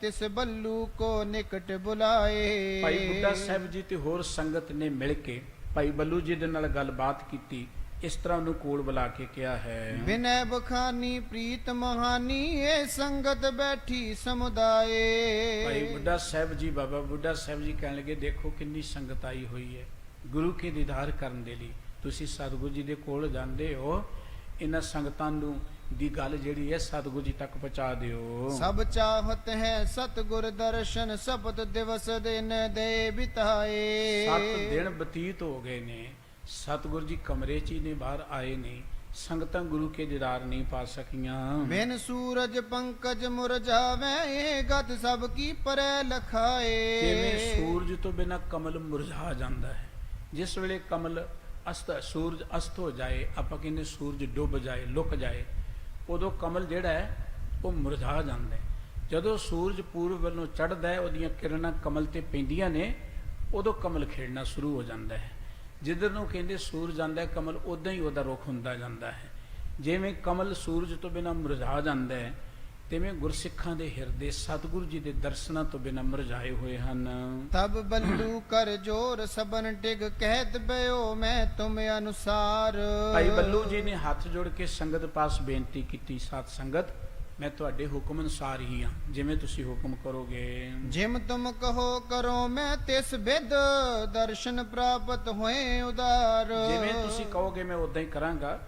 ਤਿਸ ਬੱਲੂ ਕੋ ਨਿਕਟ ਬੁਲਾਏ। ਭਾਈ ਬੁੱਢਾ ਸਾਹਿਬ ਜੀ ਤੇ ਹੋਰ ਸੰਗਤ ਨੇ ਮਿਲ ਕੇ ਭਾਈ ਬੱਲੂ ਜੀ ਦੇ ਨਾਲ ਗੱਲਬਾਤ ਕੀਤੀ। ਇਸ ਤਰ੍ਹਾਂ ਉਹਨੂੰ ਕੋਲ ਬੁਲਾ ਕੇ ਕਿਹਾ ਹੈ, ਬਿਨੈ ਬਖਾਨੀ ਪ੍ਰੀਤ ਮਹਾਨੀ ਇਹ ਸੰਗਤ ਬੈਠੀ ਸਮੁਦਾਏ। ਭਾਈ ਬੁੱਢਾ ਸਾਹਿਬ ਜੀ, ਬਾਬਾ ਬੁੱਢਾ ਸਾਹਿਬ ਜੀ ਕਹਿਣ ਲੱਗੇ, ਦੇਖੋ ਕਿੰਨੀ ਸੰਗਤ ਆਈ ਹੋਈ ਹੈ ਗੁਰੂ ਕੇ ਦੀਦਾਰ ਕਰਨ ਦੇ ਲਈ। ਤੁਸੀਂ ਸਤਿਗੁਰੂ ਜੀ ਦੇ ਕੋਲ ਜਾਂਦੇ ਹੋ, ਇਹਨਾਂ ਸੰਗਤਾਂ ਨੂੰ ਦੀ ਗੱਲ ਜਿਹੜੀ ਹੈ ਸਤਿਗੁਰੂ ਜੀ ਤੱਕ ਪਹੁੰਚਾ ਦਿਓ। ਸਭ ਚਾਹਤ ਹੈ ਸਤਿਗੁਰ ਦਰਸ਼ਨ ਸਬਦ ਦਿਵਸ ਦਿਨ ਦੇ ਬਿਤਾਏ। 7 ਦਿਨ ਬਤੀਤ ਹੋ ਗਏ ਨੇ, ਸਤਿਗੁਰੂ ਜੀ ਕਮਰੇ 'ਚ ਹੀ ਨੇ, ਬਾਹਰ ਆਏ ਨਹੀਂ। ਸੰਗਤਾਂ ਗੁਰੂ ਕੇ ਦੀਦਾਰ ਨਹੀਂ ਪਾ ਸਕੀਆਂ। ਬਿਨ ਸੂਰਜ ਪੰਕਜ ਮੁਰਝਾਵੇ ਇਹ ਗਤ ਸਭ ਕੀ ਪਰੈ ਲਖਾਏ। ਕਿਵੇਂ ਸੂਰਜ ਤੋਂ ਬਿਨਾਂ ਕਮਲ ਮੁਰਝਾ ਜਾਂਦਾ ਹੈ। ਜਿਸ ਵੇਲੇ ਕਮਲ ਸੂਰਜ ਅਸਤ ਹੋ ਜਾਏ, ਆਪਾਂ ਕਹਿੰਦੇ ਸੂਰਜ ਡੁੱਬ ਜਾਏ, ਲੁਕ ਜਾਏ, ਉਦੋਂ ਕਮਲ ਜਿਹੜਾ ਹੈ ਉਹ ਮੁਰਝਾ ਜਾਂਦਾ ਹੈ। ਜਦੋਂ ਸੂਰਜ ਪੂਰਬ ਵੱਲੋਂ ਚੜ੍ਹਦਾ ਹੈ, ਉਹਦੀਆਂ ਕਿਰਨਾਂ ਕਮਲ ਤੇ ਪੈਂਦੀਆਂ ਨੇ, ਉਦੋਂ ਕਮਲ ਖਿੜਨਾ ਸ਼ੁਰੂ ਹੋ ਜਾਂਦਾ ਹੈ। ਜਿੱਧਰ ਨੂੰ ਕਹਿੰਦੇ ਸੂਰਜ ਜਾਂਦਾ ਹੈ ਕਮਲ, ਉਦਾਂ ਹੀ ਉਹਦਾ ਰੁਖ ਹੁੰਦਾ ਜਾਂਦਾ ਹੈ। ਜਿਵੇਂ ਕਮਲ ਸੂਰਜ ਤੋਂ ਬਿਨਾਂ ਮੁਰਝਾ ਜਾਂਦਾ ਹੈ, ਤਿਵੇਂ ਗੁਰਸਿੱਖਾਂ ਦੇ ਹਿਰਦੇ ਸਤਿਗੁਰੂ ਜੀ ਦੇ ਦਰਸ਼ਨਾਂ ਤੋਂ ਬਿਨਾਂ ਮੁਰਝਾਏ ਹੋਏ ਹਨ। ਤਬ ਬੱਲੂ ਕਰ ਜੋਰ ਸਬਨ ਟਿਗ ਕਹਿਤ ਬਇਓ ਮੈਂ ਤੁਮ ਅਨੁਸਾਰ। ਭਾਈ ਬੱਲੂ ਜੀ ਨੇ ਹੱਥ ਜੋੜ ਕੇ ਸੰਗਤ ਪਾਸ ਬੇਨਤੀ ਕੀਤੀ, ਸਾਧ ਸੰਗਤ ਮੈਂ ਤੁਹਾਡੇ ਹੁਕਮ ਅਨੁਸਾਰ ਹੀ ਹਾਂ, ਜਿਵੇਂ ਤੁਸੀਂ ਹੁਕਮ ਕਰੋਗੇ। ਜਿਮ ਤੁਮ ਕਹੋ ਕਰੋ ਮੈਂ ਤਿਸ ਬਿਦ ਦਰਸ਼ਨ ਪ੍ਰਾਪਤ ਹੋਏ ਉਦਾਰ। ਜਿਵੇਂ ਤੁਸੀਂ ਕਹੋਗੇ ਮੈਂ ਉਦਾਂ ਹੀ ਕਰਾਂਗਾ,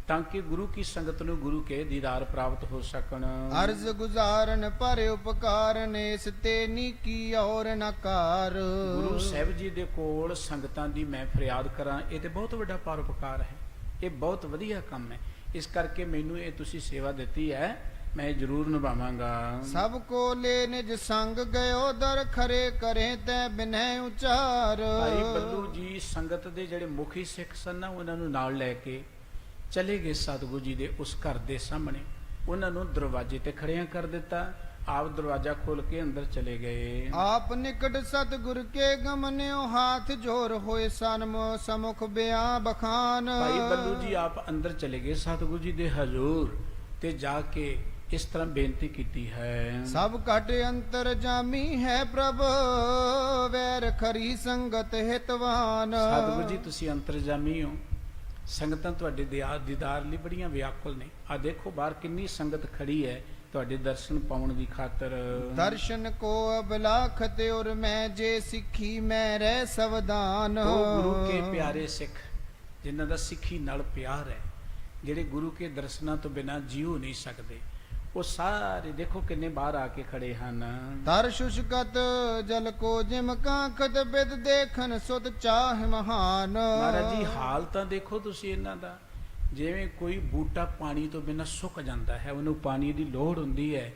ਤਾਂ ਕਿ ਗੁਰੂ ਕੀ ਸੰਗਤ ਨੂੰ ਗੁਰੂ ਕੇ ਦੀਦਾਰ ਪ੍ਰਾਪਤ ਹੋ ਸਕਣ। ਅਰਜ਼ ਗੁਜ਼ਾਰਨ ਪਰ ਉਪਕਾਰਨ ਇਸ ਤੇ ਨੀਕੀ ਔਰ ਨਕਾਰ। ਗੁਰੂ ਸਾਹਿਬ ਜੀ ਦੇ ਕੋਲ ਸੰਗਤਾਂ ਦੀ ਮੈਂ ਫਰਿਆਦ ਕਰਾਂ, ਇਹ ਤੇ ਬਹੁਤ ਵੱਡਾ ਪਰਉਪਕਾਰ ਹੈ, ਇਹ ਬਹੁਤ ਵਧੀਆ ਕੰਮ ਹੈ। ਇਸ ਕਰਕੇ ਮੈਨੂੰ ਇਹ ਤੁਸੀਂ ਸੇਵਾ ਦਿੱਤੀ ਹੈ, ਮੈਂ ਜ਼ਰੂਰ ਨਿਭਾਵਾਂਗਾ। ਸਭ ਕੋ ਲੈ ਨਿਜ ਸੰਗ ਗਇਓ ਦਰ ਖਰੇ ਕਰੇ ਤੈ ਬਿਨੈ ਉਚਾਰ। ਭਾਈ ਬੱਲੂ ਜੀ ਸੰਗਤ ਦੇ ਜਿਹੜੇ ਮੁਖੀ ਸਿੱਖ ਸਨ ਨਾ, ਉਹਨਾਂ ਨੂੰ ਨਾਲ ਲੈ ਕੇ ਚਲੇ ਗਏ ਸਤਿਗੁਰੂ ਜੀ ਦੇ ਉਸ ਘਰ ਦੇ ਸਾਹਮਣੇ। ਉਹਨਾਂ ਨੂੰ ਦਰਵਾਜ਼ੇ ਤੇ ਖੜਿਆਂ ਕਰ ਦਿੱਤਾ, ਆਪ ਦਰਵਾਜ਼ਾ ਖੋਲ ਕੇ ਅੰਦਰ ਚਲੇ ਗਏ। ਆਪ ਨਿਕਟ ਸਤਿਗੁਰ ਕੇ ਗਮਨਿਓ ਹਾਥ ਜੋਰ ਹੋਏ ਸਮੁਖ ਬਿਆ ਬਖਾਨ। ਭਾਈ ਬੱਲੂ ਜੀ ਆਪ ਅੰਦਰ ਚਲੇ ਗਏ ਸਤਿਗੁਰੂ ਜੀ ਦੇ ਹਜ਼ੂਰ, ਤੇ ਜਾ ਕੇ ਇਸ ਤਰ੍ਹਾਂ ਬੇਨਤੀ ਕੀਤੀ ਹੈ, ਸਭ ਘਟ ਅੰਤਰ ਜਾਮੀ ਹੈ ਪ੍ਰਭ ਵੈਰ ਖਰੀ ਸੰਗਤ ਹਿਤਵਾਨ। ਸਤਿਗੁਰੂ ਜੀ ਤੁਸੀਂ ਅੰਤਰਜਾਮੀ ਹੋ, ਸੰਗਤਾਂ ਤੁਹਾਡੇ ਦੀਦਾਰ ਲਈ ਬੜੀਆਂ ਵਿਆਕੁਲ ਨੇ। ਆ ਦੇਖੋ ਬਾਹਰ ਕਿੰਨੀ ਸੰਗਤ ਖੜੀ ਹੈ ਤੁਹਾਡੇ ਦਰਸ਼ਨ ਪਾਉਣ ਦੀ ਖਾਤਰ। ਦਰਸ਼ਨ ਕੋ ਅਬਲਾਖਤ ਔਰ ਮੈਂ ਜੇ ਸਿੱਖੀ ਮੈਂ ਰਹਿ ਸਵਦਾਨ। ਉਹ ਗੁਰੂ ਕੇ ਪਿਆਰੇ ਸਿੱਖ ਜਿਨ੍ਹਾਂ ਦਾ ਸਿੱਖੀ ਨਾਲ ਪਿਆਰ ਹੈ, ਜਿਹੜੇ ਗੁਰੂ ਕੇ ਦਰਸ਼ਨਾਂ ਤੋਂ ਬਿਨਾਂ ਜੀਉ ਨਹੀਂ ਸਕਦੇ, ਉਹ ਸਾਰੇ ਦੇਖੋ ਕਿੰਨੇ ਬਾਹਰ ਆ ਕੇ ਖੜੇ ਹਨ। ਤਰ ਸ਼ੁਸ਼ਕਤ ਜਲ ਕੋ ਜਿਮ ਕਾਂਖਤ ਬਿਦ ਦੇਖਨ ਸੁਤ ਚਾਹ ਮਹਾਨ। ਮਹਾਰਾਜ ਜੀ ਹਾਲ ਤਾਂ ਦੇਖੋ ਤੁਸੀਂ ਇਹਨਾਂ ਦਾ, ਜਿਵੇਂ ਕੋਈ ਬੂਟਾ ਪਾਣੀ ਤੋਂ ਬਿਨਾਂ ਸੁੱਕ ਜਾਂਦਾ ਹੈ, ਉਹਨੂੰ ਪਾਣੀ ਦੀ ਲੋੜ ਹੁੰਦੀ ਹੈ,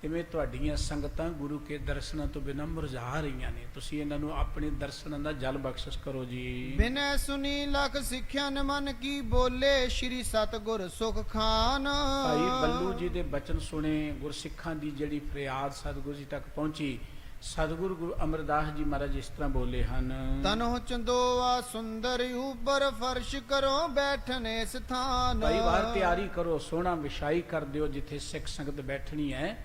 ਇਵੇਂ ਤੁਹਾਡੀਆਂ ਸੰਗਤਾਂ ਗੁਰੂ ਕੇ ਦਰਸ਼ਨਾਂ ਤੋਂ ਬਿਨਾਂ ਮੁਰਝਾ ਰਹੀਆਂ ਨੇ, ਤੁਸੀਂ ਇਹਨਾਂ ਨੂੰ ਆਪਣੇ ਦਰਸ਼ਨਾਂ ਦਾ ਜਲ ਬਖਸ਼ਿਸ਼ ਕਰੋ ਜੀ। ਬਿਨੈ ਸੁਨੀ ਲਖ ਸਿੱਖਿਆ ਨ ਮਨ ਕੀ ਬੋਲੇ, ਸ਼੍ਰੀ ਸਤਿਗੁਰ ਸੁਖ ਖਾਨ। ਭਾਈ ਬੱਲੂ ਜੀ ਦੇ ਬਚਨ ਸੁਣੇ, ਗੁਰਸਿੱਖਾਂ ਦੀ ਜਿਹੜੀ ਫਰਿਆਦ ਸਤਿਗੁਰੂ ਜੀ ਤੱਕ ਪਹੁੰਚੀ। ਸਤਿਗੁਰੂ ਗੁਰੂ ਅਮਰਦਾਸ ਜੀ ਮਹਾਰਾਜ ਇਸ ਤਰ੍ਹਾਂ ਬੋਲੇ ਹਨ, ਤਨੋ ਚੰਦੋਆ ਸੁੰਦਰ ਉਪਰ ਫਰਸ਼ ਕਰੋ ਬੈਠਨੇ ਸਥਾਨ। ਭਾਈ ਵਾਰ ਤਿਆਰੀ ਕਰੋ, ਸੋਹਣਾ ਵਿਛਾਈ ਕਰ ਦਿਓ ਜਿੱਥੇ ਸਿੱਖ ਸੰਗਤ ਬੈਠਣੀ ਹੈ,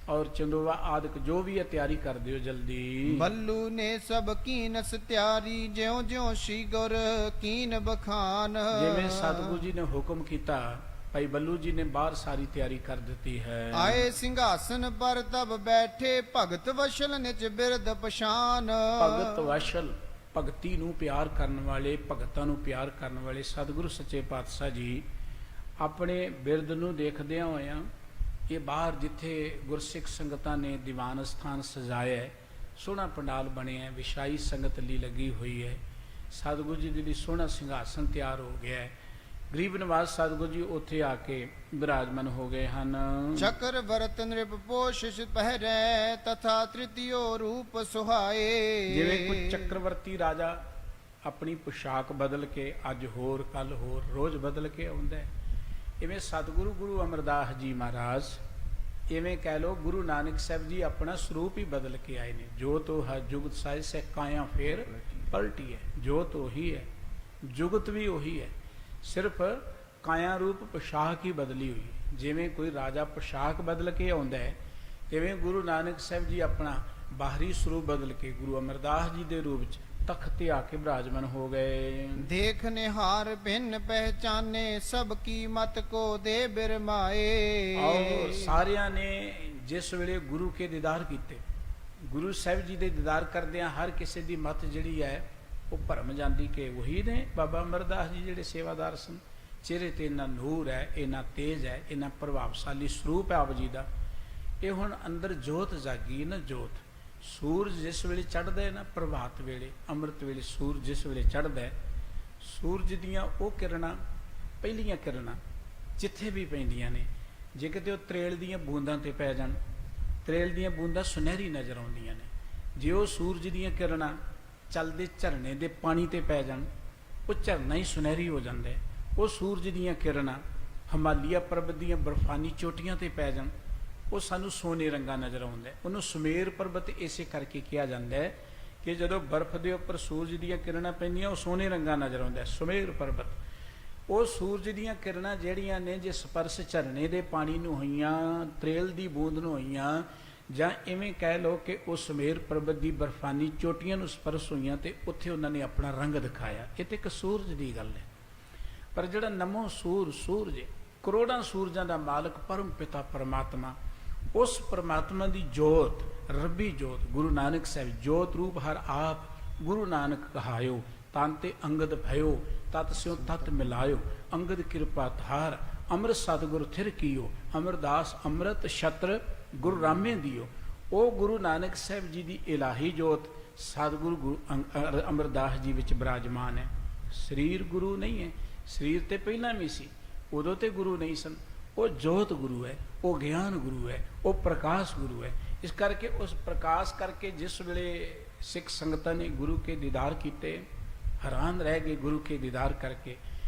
ਔਰ ਚੰਦੋਵਾ ਆਦਿਕ ਜੋ ਵੀ ਹੈ ਤਿਆਰੀ ਕਰ ਦਿਓ ਜਲਦੀ। ਬੱਲੂ ਨੇ ਸਭ ਕੀਨਸ ਤਿਆਰੀ, ਜਿਉ ਜਿਉ ਸ਼੍ਰੀ ਗੁਰ ਕੀਨ ਬਖਾਨ। ਜਿਵੇਂ ਸਤਿਗੁਰੂ ਜੀ ਨੇ ਹੁਕਮ ਕੀਤਾ, ਭਾਈ ਬੱਲੂ ਜੀ ਨੇ ਬਾਹਰ ਸਾਰੀ ਤਿਆਰੀ ਕਰ ਦਿੱਤੀ ਹੈ। ਆਏ ਸਿੰਘਾਸਨ ਪਰ ਤਬ ਬੈਠੇ, ਭਗਤ ਵਸ਼ਲ ਨਿਜ ਬਿਰਦ ਪਛਾਨ। ਭਗਤ ਵਸ਼ਲ, ਭਗਤੀ ਨੂੰ ਪਿਆਰ ਕਰਨ ਵਾਲੇ, ਭਗਤਾਂ ਨੂੰ ਪਿਆਰ ਕਰਨ ਵਾਲੇ ਸਤਿਗੁਰੂ ਸੱਚੇ ਪਾਤਸ਼ਾਹ ਜੀ ਆਪਣੇ ਬਿਰਦ ਨੂੰ ਦੇਖਦਿਆਂ ਹੋਇਆਂ ਇਹ ਬਾਹਰ ਜਿੱਥੇ ਗੁਰਸਿੱਖ ਸੰਗਤਾਂ ਨੇ ਦੀਵਾਨ ਸਥਾਨ ਸਜਾਇਆ ਹੈ, ਸੋਹਣਾ ਪੰਡਾਲ ਬਣਿਆ ਹੈ, ਵਿਛਾਈ ਸੰਗਤ ਲਈ ਲੱਗੀ ਹੋਈ ਹੈ, ਸਤਿਗੁਰੂ ਜੀ ਦੀ ਸੋਹਣਾ ਸਿੰਘਾਸਨ ਤਿਆਰ ਹੋ ਗਿਆ ਹੈ। ਗਰੀਬ ਨਿਵਾਜ ਸਤਿਗੁਰੂ ਜੀ ਉੱਥੇ ਆ ਕੇ ਬਿਰਾਜਮਾਨ ਹੋ ਗਏ ਹਨ। ਚੱਕਰ ਵਰਤ ਨ੍ਰਿਪ ਪੋਸ਼ਿਸ਼ ਪਹਿਰੈ, ਤਥਾ ਤ੍ਰਿਤਿਓ ਰੂਪ ਸੁਹਾਏ। ਜਿਵੇਂ ਕੋਈ ਚੱਕਰਵਰਤੀ ਰਾਜਾ ਆਪਣੀ ਪੁਸ਼ਾਕ ਬਦਲ ਕੇ ਅੱਜ ਹੋਰ ਕੱਲ ਹੋਰ ਰੋਜ਼ ਬਦਲ ਕੇ ਆਉਂਦਾ ਹੈ, ਇਵੇਂ ਸਤਿਗੁਰੂ ਗੁਰੂ ਅਮਰਦਾਸ ਜੀ ਮਹਾਰਾਜ, ਇਵੇਂ ਕਹਿ ਲੋ ਗੁਰੂ ਨਾਨਕ ਸਾਹਿਬ ਜੀ ਆਪਣਾ ਸਰੂਪ ਹੀ ਬਦਲ ਕੇ ਆਏ ਨੇ। ਜੋਤ ਉਹ ਹੈ ਜੁਗਤ ਸਾਇ ਸੇ ਕਾਇਆ ਫੇਰ ਪਲਟੀ ਹੈ, ਜੋਤ ਉਹੀ ਹੈ, ਜੁਗਤ ਵੀ ਉਹੀ ਹੈ, ਸਿਰਫ ਕਾਇਆ ਰੂਪ ਪੁਸ਼ਾਕ ਹੀ ਬਦਲੀ ਹੋਈ ਹੈ। ਜਿਵੇਂ ਕੋਈ ਰਾਜਾ ਪੁਸ਼ਾਕ ਬਦਲ ਕੇ ਆਉਂਦਾ ਹੈ, ਇਵੇਂ ਗੁਰੂ ਨਾਨਕ ਸਾਹਿਬ ਜੀ ਆਪਣਾ ਬਾਹਰੀ ਸਰੂਪ ਬਦਲ ਕੇ ਗੁਰੂ ਅਮਰਦਾਸ ਜੀ ਦੇ ਰੂਪ 'ਚ ਤਖਤ ਤੇ ਆ ਕੇ ਬਿਰਾਜਮਾਨ ਹੋ ਗਏ। ਦੇਖ ਨਿਹਾਰ ਭਿੰਨ ਪਹਿਚਾਨੇ, ਸਭ ਕੀ ਮਤ ਕੋ ਦੇ ਬਿਰਮਾਏ। ਆਓ ਸਾਰਿਆਂ ਨੇ ਜਿਸ ਵੇਲੇ ਗੁਰੂ ਕੇ ਦੀਦਾਰ ਕੀਤੇ, ਗੁਰੂ ਸਾਹਿਬ ਜੀ ਦੇ ਦੀਦਾਰ ਕਰਦਿਆਂ ਹਰ ਕਿਸੇ ਦੀ ਮਤ ਜਿਹੜੀ ਹੈ ਉਹ ਭਰਮ ਜਾਂਦੀ ਕਿ ਉਹੀ ਨੇ ਬਾਬਾ ਅਮਰਦਾਸ ਜੀ ਜਿਹੜੇ ਸੇਵਾਦਾਰ ਸਨ। ਚਿਹਰੇ ਤੇ ਇੰਨਾ ਨੂਰ ਹੈ, ਇੰਨਾ ਤੇਜ ਹੈ, ਇੰਨਾ ਪ੍ਰਭਾਵਸ਼ਾਲੀ ਸਰੂਪ ਹੈ ਆਪ ਜੀ ਦਾ। ਇਹ ਹੁਣ ਅੰਦਰ ਜੋਤ ਜਾਗੀ ਨਾ, ਜੋਤ। ਸੂਰਜ ਜਿਸ ਵੇਲੇ ਚੜ੍ਹਦਾ ਹੈ ਨਾ, ਪ੍ਰਭਾਤ ਵੇਲੇ ਅੰਮ੍ਰਿਤ ਵੇਲੇ ਸੂਰਜ ਜਿਸ ਵੇਲੇ ਚੜ੍ਹਦਾ ਹੈ, ਸੂਰਜ ਦੀਆਂ ਉਹ ਕਿਰਨਾਂ, ਪਹਿਲੀਆਂ ਕਿਰਨਾਂ ਜਿੱਥੇ ਵੀ ਪੈਂਦੀਆਂ ਨੇ, ਜੇ ਕਿਤੇ ਉਹ ਤਰੇਲ ਦੀਆਂ ਬੂੰਦਾਂ ਤੇ ਪੈ ਜਾਣ, ਤਰੇਲ ਦੀਆਂ ਬੂੰਦਾਂ ਸੁਨਹਿਰੀ ਨਜ਼ਰ ਆਉਂਦੀਆਂ ਨੇ। ਜੇ ਉਹ ਸੂਰਜ ਦੀਆਂ ਕਿਰਨਾਂ ਚੱਲਦੇ ਝਰਨੇ ਦੇ ਪਾਣੀ ਤੇ ਪੈ ਜਾਣ, ਉਹ ਝਰਨਾ ਹੀ ਸੁਨਹਿਰੀ ਹੋ ਜਾਂਦਾ ਹੈ। ਉਹ ਸੂਰਜ ਦੀਆਂ ਕਿਰਨਾਂ ਹਿਮਾਲਿਆ ਪਰਬਤ ਦੀਆਂ ਬਰਫਾਨੀ ਚੋਟੀਆਂ ਤੇ ਪੈ ਜਾਣ, ਉਹ ਸਾਨੂੰ ਸੋਨੇ ਰੰਗਾ ਨਜ਼ਰ ਆਉਂਦਾ ਹੈ। ਉਹਨੂੰ ਸੁਮੇਰ ਪਰਬਤ ਇਸੇ ਕਰਕੇ ਕਿਹਾ ਜਾਂਦਾ ਹੈ ਕਿ ਜਦੋਂ ਬਰਫ਼ ਦੇ ਉੱਪਰ ਸੂਰਜ ਦੀਆਂ ਕਿਰਨਾਂ ਪੈਂਦੀਆਂ ਉਹ ਸੋਨੇ ਰੰਗਾ ਨਜ਼ਰ ਆਉਂਦਾ ਹੈ, ਸੁਮੇਰ ਪਰਬਤ। ਉਹ ਸੂਰਜ ਦੀਆਂ ਕਿਰਨਾਂ ਜਿਹੜੀਆਂ ਨੇ, ਜੇ ਸਪਰਸ਼ ਝਰਨੇ ਦੇ ਪਾਣੀ ਨੂੰ ਹੋਈਆਂ, ਤਰੇਲ ਦੀ ਬੂੰਦ ਨੂੰ ਹੋਈਆਂ, ਜਾਂ ਇਵੇਂ ਕਹਿ ਲਓ ਕਿ ਉਹ ਸੁਮੇਰ ਪਰਬਤ ਦੀ ਬਰਫਾਨੀ ਚੋਟੀਆਂ ਨੂੰ ਸਪਰਸ਼ ਹੋਈਆਂ ਤੇ ਉੱਥੇ ਉਹਨਾਂ ਨੇ ਆਪਣਾ ਰੰਗ ਦਿਖਾਇਆ। ਇਹ ਤੇ ਇੱਕ ਸੂਰਜ ਦੀ ਗੱਲ ਹੈ। ਪਰ ਜਿਹੜਾ ਨਮੋ ਸੂਰਜ, ਕਰੋੜਾਂ ਸੂਰਜਾਂ ਦਾ ਮਾਲਕ ਪਰਮ ਪਿਤਾ ਪਰਮਾਤਮਾ, ਉਸ ਪਰਮਾਤਮਾ ਦੀ ਜੋਤ, ਰੱਬੀ ਜੋਤ, ਗੁਰੂ ਨਾਨਕ ਸਾਹਿਬ ਜੋਤ ਰੂਪ ਹਰ ਆਪ ਗੁਰੂ ਨਾਨਕ ਕਹਾਇਓ, ਤਨ ਤੇ ਅੰਗਦ ਭਇਓ, ਤਤ ਸਿਉ ਤਤ ਮਿਲਾਇਓ, ਅੰਗਦ ਕਿਰਪਾ ਧਾਰ, ਅੰਮ੍ਰਿਤ ਸਤਿਗੁਰ ਥਿਰ ਕੀਓ, ਅਮਰਦਾਸ ਅੰਮ੍ਰਿਤ ਛਤਰ ਗੁਰੂ ਰਾਮੇ ਦਿਓ। ਉਹ ਗੁਰੂ ਨਾਨਕ ਸਾਹਿਬ ਜੀ ਦੀ ਇਲਾਹੀ ਜੋਤ ਸਤਿਗੁਰੂ ਗੁਰੂ ਅਮਰਦਾਸ ਜੀ ਵਿੱਚ ਬਿਰਾਜਮਾਨ ਹੈ। ਸਰੀਰ ਗੁਰੂ ਨਹੀਂ ਹੈ, ਸਰੀਰ ਤੇ ਪਹਿਲਾਂ ਵੀ ਸੀ, ਉਦੋਂ ਤੇ ਗੁਰੂ ਨਹੀਂ ਸਨ। ਉਹ ਜੋਤ ਗੁਰੂ ਹੈ, ਉਹ ਗਿਆਨ ਗੁਰੂ ਹੈ, ਉਹ ਪ੍ਰਕਾਸ਼ ਗੁਰੂ ਹੈ। ਇਸ ਕਰਕੇ ਉਸ ਪ੍ਰਕਾਸ਼ ਕਰਕੇ ਜਿਸ ਵੇਲੇ ਸਿੱਖ ਸੰਗਤਾਂ ਨੇ ਗੁਰੂ ਕੇ ਦੀਦਾਰ ਕੀਤੇ, ਹੈਰਾਨ ਰਹਿ ਗਏ ਗੁਰੂ ਕੇ ਦੀਦਾਰ ਕਰਕੇ।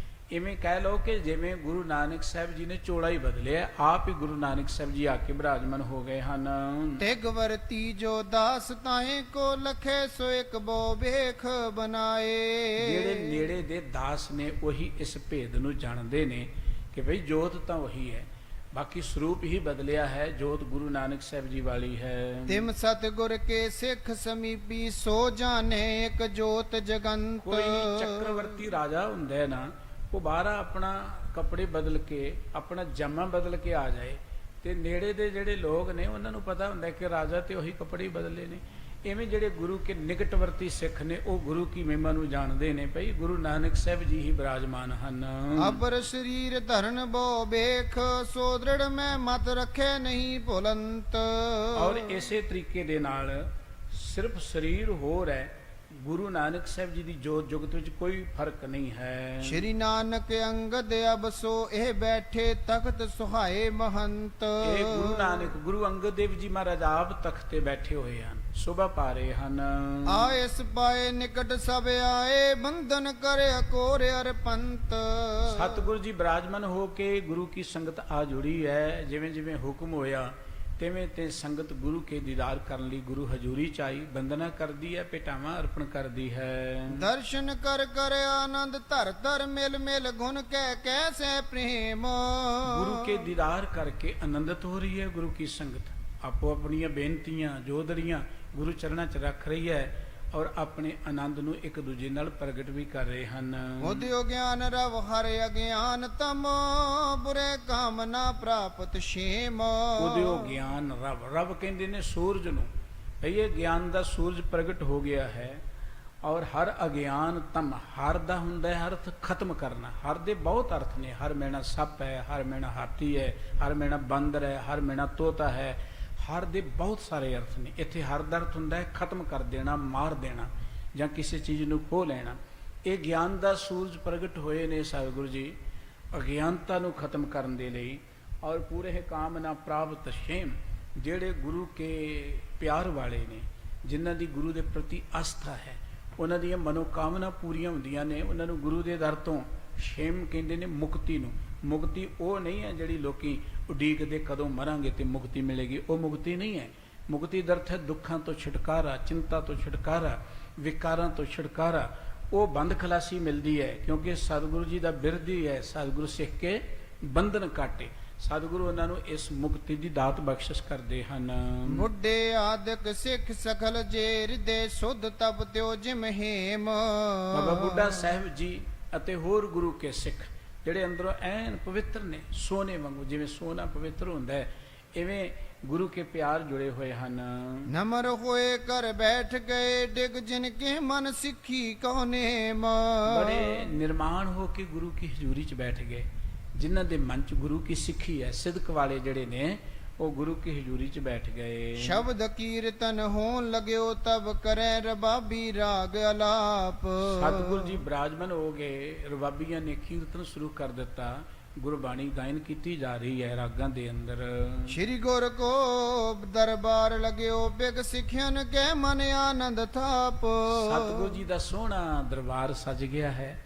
ਇਵੇਂ ਕਹਿ ਲਓ ਕਿ ਜਿਵੇਂ ਗੁਰੂ ਨਾਨਕ ਸਾਹਿਬ ਜੀ ਨੇ ਚੋਲਾ ਹੀ ਬਦਲਿਆ, ਆਪ ਹੀ ਗੁਰੂ ਨਾਨਕ ਸਾਹਿਬ ਜੀ ਆ ਕੇ ਬਿਰਾਜਮਾਨ ਹੋ ਗਏ ਹਨ। ਤਿਗ ਵਰਤੀ ਜੋ ਦਾਸ ਤਾਹੇ ਕੋ ਲਖੇ, ਸੋ ਇੱਕ ਬੋ ਵੇਖ ਬਣਾਏ। ਜਿਹੜੇ ਨੇੜੇ ਦੇ ਦਾਸ ਨੇ ਉਹੀ ਇਸ ਭੇਦ ਨੂੰ ਜਾਣਦੇ ਨੇ ਕਿ ਭਈ ਜੋਤ ਤਾਂ ਉਹੀ ਹੈ, ਬਾਕੀ ਸਰੂਪ ਹੀ ਬਦਲਿਆ ਹੈ, ਜੋਤ ਗੁਰੂ ਨਾਨਕ ਸਾਹਿਬ ਜੀ ਵਾਲੀ ਹੈ। ਤਿਮ ਸਤਿਗੁਰ ਕੇ ਸਿੱਖ ਸਮੀਪੀ, ਸੋ ਜਾਣੇ ਇੱਕ ਜੋਤ ਜਗੰਤ। ਕੋਈ ਚੱਕਰਵਰਤੀ ਰਾਜਾ ਹੁੰਦਾ ਹੈ ਨਾ, ਉਹ ਬਾਹਰ ਆਪਣਾ ਕੱਪੜੇ ਬਦਲ ਕੇ, ਆਪਣਾ ਜਾਮਾ ਬਦਲ ਕੇ ਆ ਜਾਏ, ਤੇ ਨੇੜੇ ਦੇ ਜਿਹੜੇ ਲੋਕ ਨੇ ਉਹਨਾਂ ਨੂੰ ਪਤਾ ਹੁੰਦਾ ਕਿ ਰਾਜਾ ਤੇ ਉਹੀ ਕੱਪੜੇ ਬਦਲੇ ਨੇ। ਇਵੇਂ ਜਿਹੜੇ ਗੁਰੂ ਕੇ ਨਿਕਟਵਰਤੀ ਸਿੱਖ ਨੇ, ਉਹ ਗੁਰੂ ਕੀ ਮਹਿਮਾ ਨੂੰ ਜਾਣਦੇ ਨੇ, ਭਈ ਗੁਰੂ ਨਾਨਕ ਸਾਹਿਬ ਜੀ ਹੀ ਬਿਰਾਜਮਾਨ ਹਨ। ਅਬਰ ਸਰੀਰ ਧਰਨ ਬੋ ਵੇਖ, ਸੋ ਦ੍ਰਿੜ ਮੈਂ ਮਤ ਰੱਖੇ ਨਹੀਂ ਭੁਲੰਤ। ਔਰ ਇਸੇ ਤਰੀਕੇ ਦੇ ਨਾਲ ਸਿਰਫ ਸਰੀਰ ਹੋਰ ਹੈ, ਗੁਰੂ ਨਾਨਕ ਸਾਹਿਬ ਜੀ ਦੀ ਜੋਤ ਜੁਗਤ ਵਿੱਚ ਕੋਈ ਫਰਕ ਨਹੀਂ ਹੈ। ਸ਼੍ਰੀ ਨਾਨਕ ਅੰਗਦ ਅਬ ਸੋ ਇਹ ਬੈਠੇ ਤਖਤ ਸੁਹਾਏ ਮਹੰਤ। ਇਹ ਗੁਰੂ ਨਾਨਕ ਗੁਰੂ ਅੰਗਦ ਦੇਵ ਜੀ ਮਹਾਰਾਜ ਆਪ ਤਖਤ ਤੇ ਬੈਠੇ ਹੋਏ ਹਨ, ਸ਼ੋਭਾ ਪਾ ਰਹੇ ਹਨ। ਆਇਸ ਪਾਏ ਨਿਕਟ ਸਭ ਆਏ ਬੰਧਨ ਕਰਿਆ ਕੋਰ ਅਰਪੰਤ। ਸਤਿਗੁਰੂ ਜੀ ਬਿਰਾਜਮਾਨ ਹੋ ਕੇ ਗੁਰੂ ਕੀ ਸੰਗਤ ਆ ਜੁੜੀ ਹੈ। ਜਿਵੇਂ ਜਿਵੇਂ ਹੁਕਮ ਹੋਇਆ ਤਿਵੇਂ ਤੇ ਸੰਗਤ ਗੁਰੂ ਕੇ ਦੀਦਾਰ ਕਰਨ ਲਈ ਗੁਰੂ ਹਜ਼ੂਰੀ ਚ ਆਈ, ਬੰਦਨਾ ਕਰਦੀ ਹੈ, ਭੇਟਾਵਾਂ ਅਰਪਣ ਕਰਦੀ ਹੈ। ਦਰਸ਼ਨ ਕਰ ਕਰ ਆਨੰਦ ਧਰ ਧਰ ਮਿਲ ਮਿਲ ਗੁਣ ਕਹਿ ਕੈਸੇ ਪ੍ਰੇਮ। ਗੁਰੂ ਕੇ ਦੀਦਾਰ ਕਰਕੇ ਆਨੰਦਿਤ ਹੋ ਰਹੀ ਹੈ ਗੁਰੂ ਕੀ ਸੰਗਤ। ਆਪੋ ਆਪਣੀਆਂ ਬੇਨਤੀਆਂ ਜੋਦੜੀਆਂ ਗੁਰੂ ਚਰਨਾਂ 'ਚ ਰੱਖ ਰਹੀ ਹੈ ਔਰ ਆਪਣੇ ਆਨੰਦ ਨੂੰ ਇੱਕ ਦੂਜੇ ਨਾਲ ਪ੍ਰਗਟ ਵੀ ਕਰ ਰਹੇ ਹਨ। ਉਦਿਓ ਗਿਆਨ ਰਵ ਹਰ ਅਗਿਆਨ ਤਮ ਬੁਰੇ ਕਾਮ ਨਾ ਪ੍ਰਾਪਤ ਛੇਮ। ਉਦਿਓ ਗਿਆਨ ਰਵ, ਰਵ ਕਹਿੰਦੇ ਨੇ ਸੂਰਜ ਨੂੰ, ਭਈ ਇਹ ਗਿਆਨ ਦਾ ਸੂਰਜ ਪ੍ਰਗਟ ਹੋ ਗਿਆ ਹੈ। ਔਰ ਹਰ ਅਗਿਆਨ ਤਮ, ਹਰ ਦਾ ਹੁੰਦਾ ਹੈ ਅਰਥ ਖਤਮ ਕਰਨਾ। ਹਰ ਦੇ ਬਹੁਤ ਅਰਥ ਨੇ, ਹਰ ਮੈਣਾ ਸੱਪ ਹੈ, ਹਰ ਮੈਣਾ ਹਾਥੀ ਹੈ, ਹਰ ਮੈਣਾ ਬਾਂਦਰ ਹੈ, ਹਰ ਮੈਣਾ ਤੋਤਾ ਹੈ। ਹਰ ਦੇ ਬਹੁਤ ਸਾਰੇ ਅਰਥ ਨੇ। ਇੱਥੇ ਹਰ ਦਾ ਅਰਥ ਹੁੰਦਾ ਹੈ ਖਤਮ ਕਰ ਦੇਣਾ, ਮਾਰ ਦੇਣਾ ਜਾਂ ਕਿਸੇ ਚੀਜ਼ ਨੂੰ ਖੋਹ ਲੈਣਾ। ਇਹ ਗਿਆਨ ਦਾ ਸੂਰਜ ਪ੍ਰਗਟ ਹੋਏ ਨੇ ਸਤਿਗੁਰੂ ਜੀ ਅਗਿਆਨਤਾ ਨੂੰ ਖਤਮ ਕਰਨ ਦੇ ਲਈ। ਔਰ ਪੂਰੇ ਕਾਮ ਨਾ ਪ੍ਰਾਪਤ ਛੇਮ, ਜਿਹੜੇ ਗੁਰੂ ਕੇ ਪਿਆਰ ਵਾਲੇ ਨੇ, ਜਿਨ੍ਹਾਂ ਦੀ ਗੁਰੂ ਦੇ ਪ੍ਰਤੀ ਆਸਥਾ ਹੈ, ਉਹਨਾਂ ਦੀਆਂ ਮਨੋਕਾਮਨਾ ਪੂਰੀਆਂ ਹੁੰਦੀਆਂ ਨੇ। ਉਹਨਾਂ ਨੂੰ ਗੁਰੂ ਦੇ ਦਰ ਤੋਂ ਛੇਮ ਕਹਿੰਦੇ ਨੇ ਮੁਕਤੀ ਨੂੰ। ਮੁਕਤੀ ਉਹ ਨਹੀਂ ਹੈ ਜਿਹੜੀ ਲੋਕੀ ਉਡੀਕਦੇ ਕਦੋਂ ਮਰਾਂਗੇ ਤੇ ਮੁਕਤੀ ਮਿਲੇਗੀ, ਉਹ ਮੁਕਤੀ ਨਹੀਂ ਹੈ। ਮੁਕਤੀ ਦਾ ਅਰਥ ਹੈ ਦੁੱਖਾਂ ਤੋਂ ਛੁਟਕਾਰਾ, ਚਿੰਤਾ ਤੋਂ ਛੁਟਕਾਰਾ, ਵਿਕਾਰਾਂ ਤੋਂ ਛੁਟਕਾਰਾ। ਉਹ ਬੰਦ ਖਲਾਸੀ ਮਿਲਦੀ ਹੈ ਕਿਉਂਕਿ ਸਤਿਗੁਰੂ ਜੀ ਦਾ ਬਿਰਧ ਹੀ ਹੈ ਸਤਿਗੁਰੂ ਸਿੱਖ ਕੇ ਬੰਧਨ ਕਾਟੇ। ਸਤਿਗੁਰੂ ਉਹਨਾਂ ਨੂੰ ਇਸ ਮੁਕਤੀ ਦੀ ਦਾਤ ਬਖਸ਼ਿਸ਼ ਕਰਦੇ ਹਨ। ਬੁੱਢੇ ਆਦਿਕ ਸਿੱਖ ਸਖਲ ਜੇ ਹਿਰਦੇ ਸੁਧ ਤਬ ਤਿਉ ਜਿਮ ਹੇਮ। ਬਾਬਾ ਬੁੱਢਾ ਸਾਹਿਬ ਜੀ ਅਤੇ ਹੋਰ ਗੁਰੂ ਕੇ ਸਿੱਖ ਜਿਹੜੇ ਅੰਦਰੋਂ ਐਨ ਪਵਿੱਤਰ ਨੇ, ਸੋਨੇ ਵਾਂਗੂ, ਜਿਵੇਂ ਸੋਨਾ ਪਵਿੱਤਰ ਹੁੰਦਾ ਹੈ ਇਵੇਂ ਗੁਰੂ ਕੇ ਪਿਆਰ ਜੁੜੇ ਹੋਏ ਹਨ। ਨਮਰ ਹੋਏ ਕਰ ਬੈਠ ਗਏ ਡਿਗ ਜਿਨ ਕੇ ਮਨ ਸਿੱਖੀ ਕਉ ਨੇਮ। ਬੜੇ ਨਿਰਮਾਣ ਹੋ ਕੇ ਗੁਰੂ ਕੀ ਹਜ਼ੂਰੀ 'ਚ ਬੈਠ ਗਏ, ਜਿਨ੍ਹਾਂ ਦੇ ਮਨ 'ਚ ਗੁਰੂ ਕੀ ਸਿੱਖੀ ਹੈ, ਸਿਦਕ ਵਾਲੇ ਜਿਹੜੇ ਨੇ ਉਹ ਗੁਰੂ ਕੀ ਹਜ਼ੂਰੀ 'ਚ ਬੈਠ ਗਏ। ਸ਼ਬਦ ਕੀਰਤਨ ਹੋਣ ਲਗਿਓ ਤਬ ਕਰੈ ਰਬਾਬੀ ਰਾਗ ਅਲਾਪ। ਸਤਿਗੁਰੂ ਜੀ ਬਿਰਾਜਮਾਨ ਹੋ ਗਏ, ਰਬਾਬੀਆਂ ਨੇ ਕੀਰਤਨ ਸ਼ੁਰੂ ਕਰ ਦਿੱਤਾ। ਗੁਰਬਾਣੀ ਗਾਇਨ ਕੀਤੀ ਜਾ ਰਹੀ ਹੈ ਰਾਗਾਂ ਦੇ ਅੰਦਰ। ਸ਼੍ਰੀ ਗੁਰ ਕੋ ਦਰਬਾਰ ਲਗਿਓ ਬਿਗ ਸਿੱਖਿਆਨ ਕੇ ਮਨ ਆਨੰਦ ਥਾਪ। ਸਤਿਗੁਰੂ ਜੀ ਦਾ ਸੋਹਣਾ ਦਰਬਾਰ ਸਜ ਗਿਆ ਹੈ।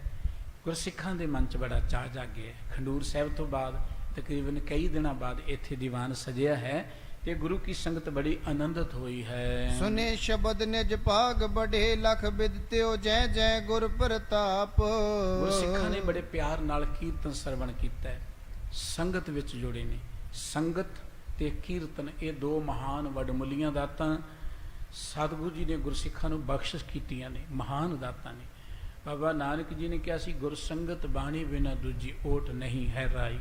ਗੁਰਸਿੱਖਾਂ ਦੇ ਮਨ 'ਚ ਬੜਾ ਚਾਅ ਜਾਗਿਆ। ਖੰਡੂਰ ਸਾਹਿਬ ਤੋਂ ਬਾਅਦ ਤਕਰੀਬਨ ਕਈ ਦਿਨਾਂ ਬਾਅਦ ਇੱਥੇ ਦੀਵਾਨ ਸਜਿਆ ਹੈ ਤੇ ਗੁਰੂ ਕੀ ਸੰਗਤ ਬੜੀ ਆਨੰਦਿਤ ਹੋਈ ਹੈ। ਸੁਨੇ ਸ਼ਬਦ ਨਿਜ ਭਾਗ ਬੜੇ ਲਖ ਬਿਦਤਿਓ ਜੈ ਜੈ ਗੁਰ ਪ੍ਰਤਾਪ। ਗੁਰਸਿੱਖਾਂ ਨੇ ਬੜੇ ਪਿਆਰ ਨਾਲ ਕੀਰਤਨ ਸਰਵਣ ਕੀਤਾ ਹੈ, ਸੰਗਤ ਵਿੱਚ ਜੁੜੇ ਨੇ। ਸੰਗਤ ਤੇ ਕੀਰਤਨ ਇਹ ਦੋ ਮਹਾਨ ਵਡਮੁੱਲੀਆਂ ਦਾਤਾਂ ਸਤਿਗੁਰੂ ਜੀ ਨੇ ਗੁਰਸਿੱਖਾਂ ਨੂੰ ਬਖਸ਼ਿਸ਼ ਕੀਤੀਆਂ ਨੇ, ਮਹਾਨ ਦਾਤਾਂ ਨੇ। ਬਾਬਾ ਨਾਨਕ ਜੀ ਨੇ ਕਿਹਾ ਸੀ ਗੁਰ ਸੰਗਤ ਬਾਣੀ ਬਿਨਾ ਦੂਜੀ ਓਟ ਨਹੀਂ ਹੈ ਰਾਈ।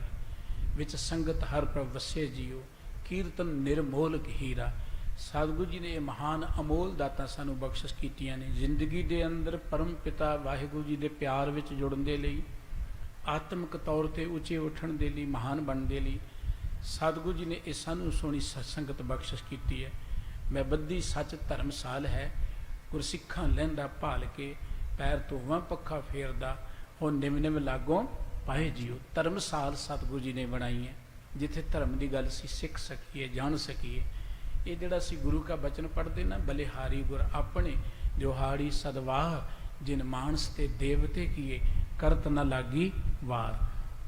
ਵਿੱਚ ਸੰਗਤ ਹਰ ਪ੍ਰਭ ਵਸੇ ਜੀਓ, ਕੀਰਤਨ ਨਿਰਮੋਲਕ ਹੀਰਾ। ਸਤਿਗੁਰੂ ਜੀ ਨੇ ਇਹ ਮਹਾਨ ਅਮੋਲ ਦਾਤਾਂ ਸਾਨੂੰ ਬਖਸ਼ਿਸ਼ ਕੀਤੀਆਂ ਨੇ। ਜ਼ਿੰਦਗੀ ਦੇ ਅੰਦਰ ਪਰਮ ਪਿਤਾ ਵਾਹਿਗੁਰੂ ਜੀ ਦੇ ਪਿਆਰ ਵਿੱਚ ਜੁੜਨ ਦੇ ਲਈ, ਆਤਮਿਕ ਤੌਰ ਤੇ ਉੱਚੇ ਉੱਠਣ ਦੇ ਲਈ, ਮਹਾਨ ਬਣਨ ਦੇ ਲਈ ਸਤਿਗੁਰੂ ਜੀ ਨੇ ਇਹ ਸਾਨੂੰ ਸੋਹਣੀ ਸਤਸੰਗਤ ਬਖਸ਼ਿਸ਼ ਕੀਤੀ ਹੈ। ਮੈਂ ਬੱਧੀ ਸੱਚ ਧਰਮਸਾਲ ਹੈ, ਗੁਰਸਿੱਖਾਂ ਲਹਿੰਦਾ ਭਾਲ ਕੇ ਪੈਰ ਧੋਵਾਂ ਪੱਖਾ ਫੇਰਦਾ, ਹੁਣ ਨਿਮ ਨਿਮ ਲਾਗੋਂ ਪਾਏ ਜੀਓ। ਧਰਮਸਾਲ ਸਤਿਗੁਰੂ ਜੀ ਨੇ ਬਣਾਈ ਹੈ ਜਿੱਥੇ ਧਰਮ ਦੀ ਗੱਲ ਅਸੀਂ ਸਿੱਖ ਸਕੀਏ, ਜਾਣ ਸਕੀਏ। ਇਹ ਜਿਹੜਾ ਅਸੀਂ ਗੁਰੂ ਕਾ ਬਚਨ ਪੜ੍ਹਦੇ ਨਾ, ਬਲਿਹਾਰੀ ਗੁਰ ਆਪਣੇ ਜੋ ਹਾੜੀ ਸਦਵਾਹ ਜਿਨ ਮਾਨਸ ਤੇ ਦੇਵਤੇ ਕੀਏ ਕਰਤ ਨਾ ਲਾਗੀ ਵਾਰ।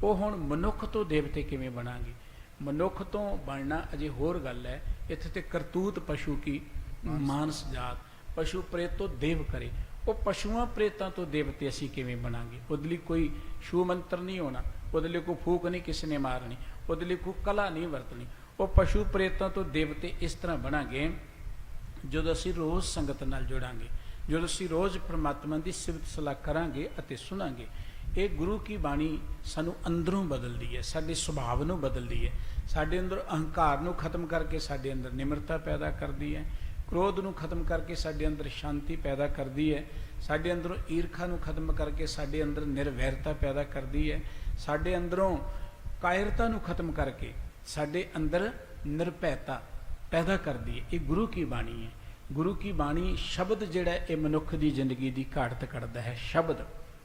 ਉਹ ਹੁਣ ਮਨੁੱਖ ਤੋਂ ਦੇਵਤੇ ਕਿਵੇਂ ਬਣਾਂਗੇ? ਮਨੁੱਖ ਤੋਂ ਬਣਨਾ ਅਜੇ ਹੋਰ ਗੱਲ ਹੈ। ਇੱਥੇ ਤੇ ਕਰਤੂਤ ਪਸ਼ੂ ਕੀ ਮਾਨਸ ਜਾਤ, ਪਸ਼ੂ ਪ੍ਰੇਤ ਤੋਂ ਦੇਵ ਕਰੇ। ਉਹ ਪਸ਼ੂਆਂ ਪ੍ਰੇਤਾਂ ਤੋਂ ਦੇਵਤੇ ਅਸੀਂ ਕਿਵੇਂ ਬਣਾਂਗੇ? ਉਹਦੇ ਲਈ ਕੋਈ ਸ਼ੂ ਮੰਤਰ ਨਹੀਂ ਹੋਣਾ, ਉਹਦੇ ਲਈ ਕੋਈ ਫੂਕ ਨਹੀਂ ਕਿਸੇ ਨੇ ਮਾਰਨੀ, ਉਹਦੇ ਲਈ ਕੋਈ ਕਲਾ ਨਹੀਂ ਵਰਤਣੀ। ਉਹ ਪਸ਼ੂ ਪ੍ਰੇਤਾਂ ਤੋਂ ਦੇਵਤੇ ਇਸ ਤਰ੍ਹਾਂ ਬਣਾਂਗੇ ਜਦੋਂ ਅਸੀਂ ਰੋਜ਼ ਸੰਗਤ ਨਾਲ ਜੁੜਾਂਗੇ, ਜਦੋਂ ਅਸੀਂ ਰੋਜ਼ ਪ੍ਰਮਾਤਮਾ ਦੀ ਸਿਫਤ ਸਲਾਹ ਕਰਾਂਗੇ ਅਤੇ ਸੁਣਾਂਗੇ। ਇਹ ਗੁਰੂ ਕੀ ਬਾਣੀ ਸਾਨੂੰ ਅੰਦਰੋਂ ਬਦਲਦੀ ਹੈ, ਸਾਡੇ ਸੁਭਾਅ ਨੂੰ ਬਦਲਦੀ ਹੈ, ਸਾਡੇ ਅੰਦਰ ਅਹੰਕਾਰ ਨੂੰ ਖਤਮ ਕਰਕੇ ਸਾਡੇ ਅੰਦਰ ਨਿਮਰਤਾ ਪੈਦਾ ਕਰਦੀ ਹੈ, ਕ੍ਰੋਧ ਨੂੰ ਖਤਮ ਕਰਕੇ ਸਾਡੇ ਅੰਦਰ ਸ਼ਾਂਤੀ ਪੈਦਾ ਕਰਦੀ ਹੈ, ਸਾਡੇ ਅੰਦਰੋਂ ਈਰਖਾ ਨੂੰ ਖਤਮ ਕਰਕੇ ਸਾਡੇ ਅੰਦਰ ਨਿਰਵੈਰਤਾ ਪੈਦਾ ਕਰਦੀ ਹੈ, ਸਾਡੇ ਅੰਦਰੋਂ ਕਾਇਰਤਾ ਨੂੰ ਖਤਮ ਕਰਕੇ ਸਾਡੇ ਅੰਦਰ ਨਿਰਭੈਤਾ ਪੈਦਾ ਕਰਦੀ ਹੈ। ਇਹ ਗੁਰੂ ਕੀ ਬਾਣੀ ਹੈ। ਗੁਰੂ ਕੀ ਬਾਣੀ ਸ਼ਬਦ ਜਿਹੜਾ ਇਹ ਮਨੁੱਖ ਦੀ ਜ਼ਿੰਦਗੀ ਦੀ ਘਾੜਤ ਕੱਢਦਾ ਹੈ। ਸ਼ਬਦ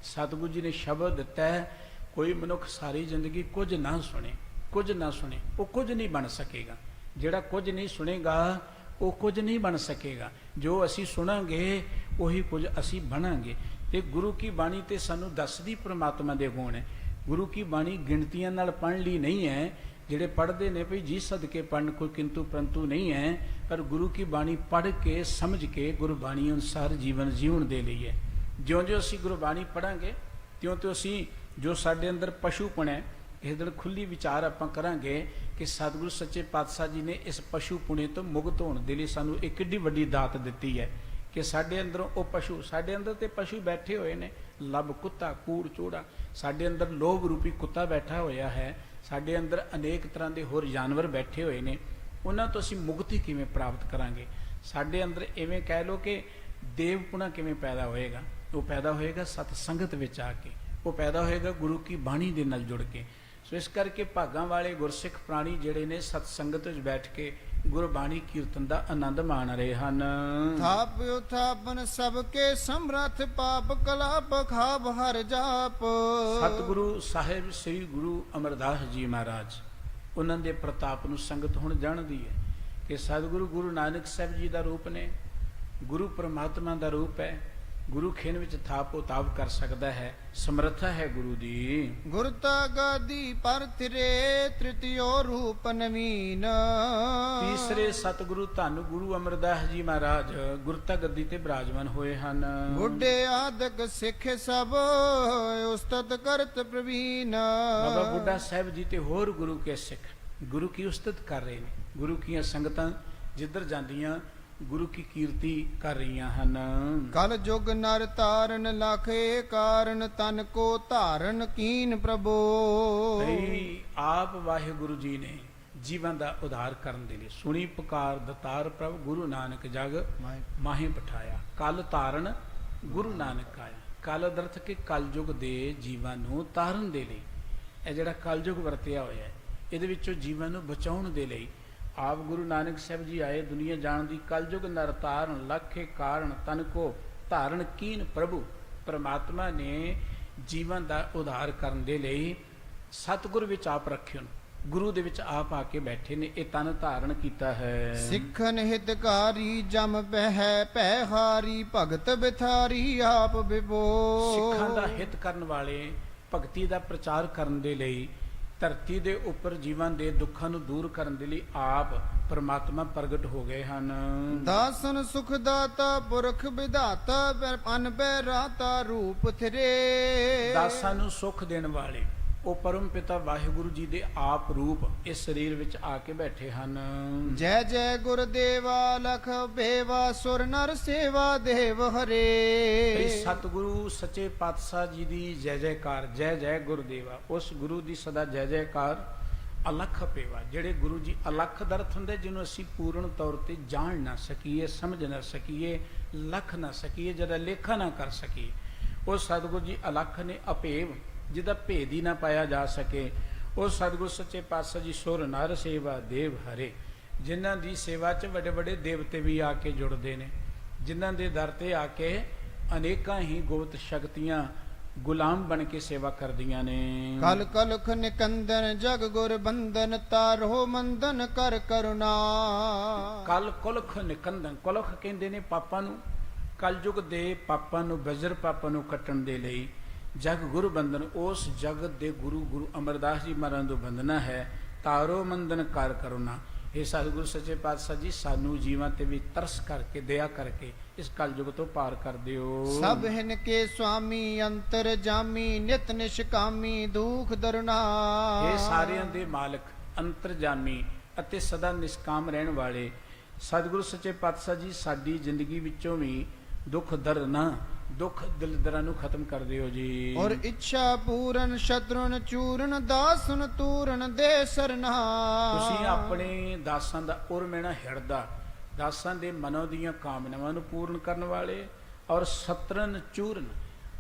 ਸਤਿਗੁਰੂ ਜੀ ਨੇ ਸ਼ਬਦ ਦਿੱਤਾ ਹੈ, ਕੋਈ ਮਨੁੱਖ ਸਾਰੀ ਜ਼ਿੰਦਗੀ ਕੁਝ ਨਾ ਸੁਣੇ, ਕੁਝ ਨਾ ਸੁਣੇ, ਉਹ ਕੁਝ ਨਹੀਂ ਬਣ ਸਕੇਗਾ। ਜਿਹੜਾ ਕੁਝ ਨਹੀਂ ਸੁਣੇਗਾ ਉਹ ਕੁਝ ਨਹੀਂ ਬਣ ਸਕੇਗਾ। ਜੋ ਅਸੀਂ ਸੁਣਾਂਗੇ ਉਹੀ ਕੁਝ ਅਸੀਂ ਬਣਾਂਗੇ। ਤੇ ਗੁਰੂ ਕੀ ਬਾਣੀ ਤੇ ਸਾਨੂੰ ਦੱਸਦੀ ਪ੍ਰਮਾਤਮਾ ਦੇ ਗੁਣ ਹੈ। ਗੁਰੂ ਕੀ ਬਾਣੀ ਗਿਣਤੀਆਂ ਨਾਲ ਪੜ੍ਹਨ ਲਈ ਨਹੀਂ ਹੈ। ਜਿਹੜੇ ਪੜ੍ਹਦੇ ਨੇ ਭਈ ਜੀ ਸਦਕੇ ਪੜ੍ਹਨ, ਕੋਈ ਕਿੰਤੂ ਪਰੰਤੂ ਨਹੀਂ ਹੈ, ਪਰ ਗੁਰੂ ਕੀ ਬਾਣੀ ਪੜ੍ਹ ਕੇ ਸਮਝ ਕੇ ਗੁਰਬਾਣੀ ਅਨੁਸਾਰ ਜੀਵਨ ਜੀਉਣ ਦੇ ਲਈ ਹੈ। ਜਿਉਂ-ਜਿਉਂ ਅਸੀਂ ਗੁਰਬਾਣੀ ਪੜ੍ਹਾਂਗੇ ਤਿਉਂ-ਤਿਉਂ ਅਸੀਂ ਜੋ ਸਾਡੇ ਅੰਦਰ ਪਸ਼ੂਪਣ ਹੈ, ਇਸ ਦਿਨ ਖੁੱਲੀ ਵਿਚਾਰ ਆਪਾਂ ਕਰਾਂਗੇ ਕਿ ਸਤਿਗੁਰੂ ਸੱਚੇ ਪਾਤਸ਼ਾਹ ਜੀ ਨੇ ਇਸ ਪਸ਼ੂਪੁਣੇ ਤੋਂ ਮੁਕਤ ਹੋਣ ਦੇ ਲਈ ਸਾਨੂੰ ਇੱਕ ਏਡੀ ਵੱਡੀ ਦਾਤ ਦਿੱਤੀ ਹੈ ਕਿ ਸਾਡੇ ਅੰਦਰੋਂ ਉਹ ਪਸ਼ੂ, ਸਾਡੇ ਅੰਦਰ ਤੇ ਪਸ਼ੂ ਬੈਠੇ ਹੋਏ ਨੇ, ਲੱਭ ਕੁੱਤਾ, ਕੂੜ ਚੂੜਾ, ਸਾਡੇ ਅੰਦਰ ਲੋਭ ਰੂਪੀ ਕੁੱਤਾ ਬੈਠਾ ਹੋਇਆ ਹੈ, ਸਾਡੇ ਅੰਦਰ ਅਨੇਕ ਤਰ੍ਹਾਂ ਦੇ ਹੋਰ ਜਾਨਵਰ ਬੈਠੇ ਹੋਏ ਨੇ। ਉਹਨਾਂ ਤੋਂ ਅਸੀਂ ਮੁਕਤੀ ਕਿਵੇਂ ਪ੍ਰਾਪਤ ਕਰਾਂਗੇ? ਸਾਡੇ ਅੰਦਰ ਇਵੇਂ ਕਹਿ ਲਓ ਕਿ ਦੇਵਪੁਣਾ ਕਿਵੇਂ ਪੈਦਾ ਹੋਏਗਾ? ਉਹ ਪੈਦਾ ਹੋਏਗਾ ਸਤ ਸੰਗਤ ਵਿੱਚ ਆ ਕੇ, ਉਹ ਪੈਦਾ ਹੋਏਗਾ ਗੁਰੂ ਕੀ ਬਾਣੀ ਦੇ ਨਾਲ ਜੁੜ ਕੇ। ਸੋ ਇਸ ਕਰਕੇ ਭਾਗਾਂ ਵਾਲੇ ਗੁਰਸਿੱਖ ਪ੍ਰਾਣੀ ਜਿਹੜੇ ਨੇ ਸਤ ਸੰਗਤ ਵਿੱਚ ਬੈਠ ਕੇ ਗੁਰਬਾਣੀ ਕੀਰਤਨ ਦਾ ਆਨੰਦ ਮਾਣ ਰਹੇ ਹਨ। ਥਾਪ ਉਥਾਪਨ ਸਭ ਕੇ ਸਮਰਥ, ਪਾਪ ਕਲਾਪ ਖਾਬ ਹਰ ਜਾਪ। ਸਤਿਗੁਰੂ ਸਾਹਿਬ ਸ੍ਰੀ ਗੁਰੂ ਅਮਰਦਾਸ ਜੀ ਮਹਾਰਾਜ, ਉਹਨਾਂ ਦੇ ਪ੍ਰਤਾਪ ਨੂੰ ਸੰਗਤ ਹੁਣ ਜਾਣਦੀ ਹੈ ਕਿ ਸਤਿਗੁਰੂ ਗੁਰੂ ਨਾਨਕ ਸਾਹਿਬ ਜੀ ਦਾ ਰੂਪ ਨੇ, ਗੁਰੂ ਪਰਮਾਤਮਾ ਦਾ ਰੂਪ ਹੈ। ਗੁਰੂ ਖੇਨ ਵਿੱਚ ਥਾਪ ਉਤਾਪ ਕਰ ਸਕਦਾ ਹੈ, ਸਮਰੱਥਾ ਹੈ ਗੁਰੂ ਦੀ। ਗੁਰਤਾ ਗਾਦੀ ਪਰ ਥਿਰੇ, ਤ੍ਰਿਤਿਯੋ ਰੂਪ ਨਵੀਨ। ਤੀਸਰੇ ਸਤਿਗੁਰੂ ਧੰਨ ਗੁਰੂ ਅਮਰਦਾਸ ਜੀ ਮਹਾਰਾਜ ਗੁਰਤਾ ਗੱਦੀ ਤੇ ਬਿਰਾਜਮਾਨ ਹੋਏ ਹਨ। ਬੁੱਢੇ ਆਦਿਕ ਸਿੱਖ ਸਭ, ਉਸਤਤ ਕਰਤ ਪ੍ਰਵੀਨ। ਬਾਬਾ ਬੁੱਢਾ ਸਾਹਿਬ ਜੀ ਤੇ ਹੋਰ ਗੁਰੂ ਕੇ ਸਿੱਖ ਗੁਰੂ ਕੀ ਉਸਤਤ ਕਰ ਰਹੇ ਨੇ। ਗੁਰੂ ਕੀਆਂ ਸੰਗਤਾਂ ਜਿੱਧਰ ਜਾਂਦੀਆਂ ਗੁਰੂ ਕੀ ਕੀਰਤੀ ਕਰ ਰਹੀਆਂ ਹਨ। ਕਲ ਜੁਗ ਨਰ ਤਾਰਨ ਲਖੇ, ਕਾਰਨ ਤਨ ਕੋ ਧਾਰਨ ਕੀਨ ਪ੍ਰਭੂ। ਭਈ ਆਪ ਵਾਹਿਗੁਰੂ ਜੀ ਨੇ ਜੀਵਾਂ ਦਾ ਉਧਾਰ ਕਰਨ ਦੇ ਲਈ ਸੁਣੀ ਪੁਕਾਰ ਦਤਾਰ ਪ੍ਰਭ ਗੁਰੂ ਨਾਨਕ ਜਗ ਮਾਹੇ ਬਿਠਾਇਆ। ਕਲ ਤਾਰਨ ਗੁਰੂ ਨਾਨਕ ਆਇਆ। ਕਲ ਅਰਥ ਕਿ ਕਲਯੁਗ ਦੇ ਜੀਵਾਂ ਨੂੰ ਤਾਰਨ ਦੇ ਲਈ, ਇਹ ਜਿਹੜਾ ਕਲਯੁਗ ਵਰਤਿਆ ਹੋਇਆ ਹੈ ਇਹਦੇ ਵਿੱਚੋਂ ਜੀਵਾਂ ਨੂੰ ਬਚਾਉਣ ਦੇ ਲਈ ਆਪ ਗੁਰੂ ਨਾਨਕ ਸਾਹਿਬ ਜੀ ਆਏ ਦੁਨੀਆ ਜਾਣ ਦੀ। ਕਲਯੁਗ ਨਰ ਤਾਰਨ ਲਖੇ, ਕਾਰਨ ਤਨ ਕੋ ਧਾਰਨ ਕੀਨ ਪ੍ਰਭੂ। ਪਰਮਾਤਮਾ ਨੇ ਜੀਵਨ ਦਾ ਉਧਾਰ ਕਰਨ ਦੇ ਲਈ ਸਤਿਗੁਰ ਵਿੱਚ ਆਪ ਰੱਖਿਓ, ਗੁਰੂ ਦੇ ਵਿੱਚ ਆਪ ਆ ਕੇ ਬੈਠੇ ਨੇ, ਇਹ ਤਨ ਧਾਰਨ ਕੀਤਾ ਹੈ। ਸਿੱਖਨ ਹਿਤਕਾਰੀ ਜਮ ਬਹਿ ਭੈ ਹਾਰੀ, ਭਗਤ ਬਿਥਾਰੀ ਆਪ ਬਿਬੋ। ਸਿੱਖਾਂ ਦਾ ਹਿਤ ਕਰਨ ਵਾਲੇ, ਭਗਤੀ ਦਾ ਪ੍ਰਚਾਰ ਕਰਨ ਦੇ ਲਈ, ਧਰਤੀ ਦੇ ਉੱਪਰ ਜੀਵਾਂ ਦੇ ਦੁੱਖਾਂ ਨੂੰ ਦੂਰ ਕਰਨ ਦੇ ਲਈ ਆਪ ਪਰਮਾਤਮਾ ਪ੍ਰਗਟ ਹੋ ਗਏ ਹਨ। ਦਾਸਨ ਸੁਖ ਦਾਤਾ ਪੁਰਖ ਵਿਧਾਤਾ, ਅਨ ਬੈ ਰਾਤਾ ਰੂਪ ਥਿਰੇ। ਦਾਸਾਂ ਨੂੰ ਸੁਖ ਦੇਣ ਵਾਲੇ ਉਹ ਪਰਮ ਪਿਤਾ ਵਾਹਿਗੁਰੂ ਜੀ ਦੇ ਆਪ ਰੂਪ ਇਸ ਸਰੀਰ ਵਿੱਚ ਆ ਕੇ ਬੈਠੇ ਹਨ। ਜੈ ਜੈ ਗੁਰਦੇਵਾ ਲਖ ਬੇਵਾ, ਸੁਰ ਨਰ ਸੇਵਾ ਦੇਵ ਹਰੇ। ਸਤਿਗੁਰੂ ਸੱਚੇ ਪਾਤਸ਼ਾਹ ਜੀ ਦੀ ਜੈ ਜੈਕਾਰ, ਜੈ ਜੈ ਗੁਰਦੇਵਾ। ਉਸ ਗੁਰੂ ਦੀ ਸਦਾ ਜੈ ਜੈਕਾਰ। ਅਲਖ ਪੇਵਾ, ਜਿਹੜੇ ਗੁਰੂ ਜੀ ਅਲਖ ਦਾ ਅਰਥ ਹੁੰਦਾ ਜਿਹਨੂੰ ਅਸੀਂ ਪੂਰਨ ਤੌਰ ਤੇ ਜਾਣ ਨਾ ਸਕੀਏ, ਸਮਝ ਨਾ ਸਕੀਏ, ਲਖ ਨਾ ਸਕੀਏ, ਜਿਹਦਾ ਲੇਖਾ ਨਾ ਕਰ ਸਕੀਏ। ਉਹ ਸਤਿਗੁਰੂ ਜੀ ਅਲਖ ਨੇ, ਅਭੇਵ ਜਿਹਦਾ ਭੇਦ ਹੀ ਨਾ ਪਾਇਆ ਜਾ ਸਕੇ। ਉਹ ਸਤਿਗੁਰੂ ਸੱਚੇ ਪਾਤਸ਼ਾਹ ਜੀ ਸੁਰ ਨਰ ਸੇਵਾ ਦੇਵ ਹਰੇ, ਜਿਨ੍ਹਾਂ ਦੀ ਸੇਵਾ 'ਚ ਵੱਡੇ ਵੱਡੇ ਦੇਵਤੇ ਵੀ ਆ ਕੇ ਜੁੜਦੇ ਨੇ, ਜਿਨ੍ਹਾਂ ਦੇ ਦਰ ਤੇ ਆ ਕੇ ਅਨੇਕਾਂ ਹੀ ਗੁਪਤ ਸ਼ਕਤੀਆਂ ਗੁਲਾਮ ਬਣ ਕੇ ਸੇਵਾ ਕਰਦੀਆਂ ਨੇ। ਕਲ ਕਲਖ ਨਿਕੰਦਨ ਜਗ ਗੁਰ ਬੰਦਨ, ਤਾਰੋ ਮੰਦਨ ਕਰ ਕਰੁਣਾ। ਕਲ ਕੁਲਖ ਨਿਕੰਦਨ, ਕੁਲਖ ਕਹਿੰਦੇ ਨੇ ਪਾਪਾਂ ਨੂੰ, ਕਲਯੁਗ ਦੇ ਪਾਪਾਂ ਨੂੰ, ਬਜਰ ਪਾਪਾਂ ਨੂੰ ਕੱਟਣ ਦੇ ਲਈ ਜਗ ਗੁਰੂ ਬੰਦਨ, ਉਸ ਜਗਤ ਦੇ ਗੁਰੂ ਅਮਰਦਾਸ ਜੀ ਮਹਾਰਾਜ ਤੋਂ ਬੰਦਨਾ ਹੈ। ਤਾਰੋ ਮੰਦਨ ਕਰ ਕਰੁਣਾ। ਇਹ ਸਤਿਗੁਰੂ ਸੱਚੇ ਪਾਤਸ਼ਾਹ ਜੀ ਸਾਨੂੰ ਜੀਵਾਂ ਤੇ ਵੀ ਤਰਸ ਕਰਕੇ, ਦਇਆ ਕਰਕੇ ਇਸ ਕਲਯੁਗ ਤੋਂ ਪਾਰ ਕਰ ਦਿਓ। ਸਭ ਹਿਨ ਕੇ ਸੁਆਮੀ ਅੰਤਰ ਜਾਮੀ, ਨਿਤ ਨਿਸ਼ਕਾਮੀ ਦੁਖ ਦਰਨਾ। ਇਹ ਸਾਰਿਆਂ ਦੇ ਮਾਲਕ, ਅੰਤਰਜਾਮੀ ਅਤੇ ਸਦਾ ਨਿਸ਼ਕਾਮ ਰਹਿਣ ਵਾਲੇ ਸਤਿਗੁਰੂ ਸੱਚੇ ਪਾਤਸ਼ਾਹ ਜੀ ਸਾਡੀ ਜ਼ਿੰਦਗੀ ਵਿੱਚੋਂ ਵੀ ਦੁੱਖ ਦਰਨਾ, ਦੁੱਖ ਦਿਲਦਰਾਂ ਨੂੰ ਖਤਮ ਕਰ ਦਿਓ ਜੀ। ਔਰ ਇੱਛਾ ਪੂਰਨ ਸ਼ਤਰੁਨ ਚੂਰਨ, ਦਾਸਨ ਤੂਰਨ ਦੇ ਸਰਨਾ। ਤੁਸੀਂ ਆਪਣੇ ਦਾਸਾਂ ਦਾ ਉਰਮੇਣਾ ਹਿਰਦਾ, ਦਾਸਾਂ ਦੇ ਮਨੋਂ ਦੀਆਂ ਕਾਮਨਾਵਾਂ ਨੂੰ ਪੂਰਨ ਕਰਨ ਵਾਲੇ, ਔਰ ਸ਼ਤਰਨ ਚੂਰਨ,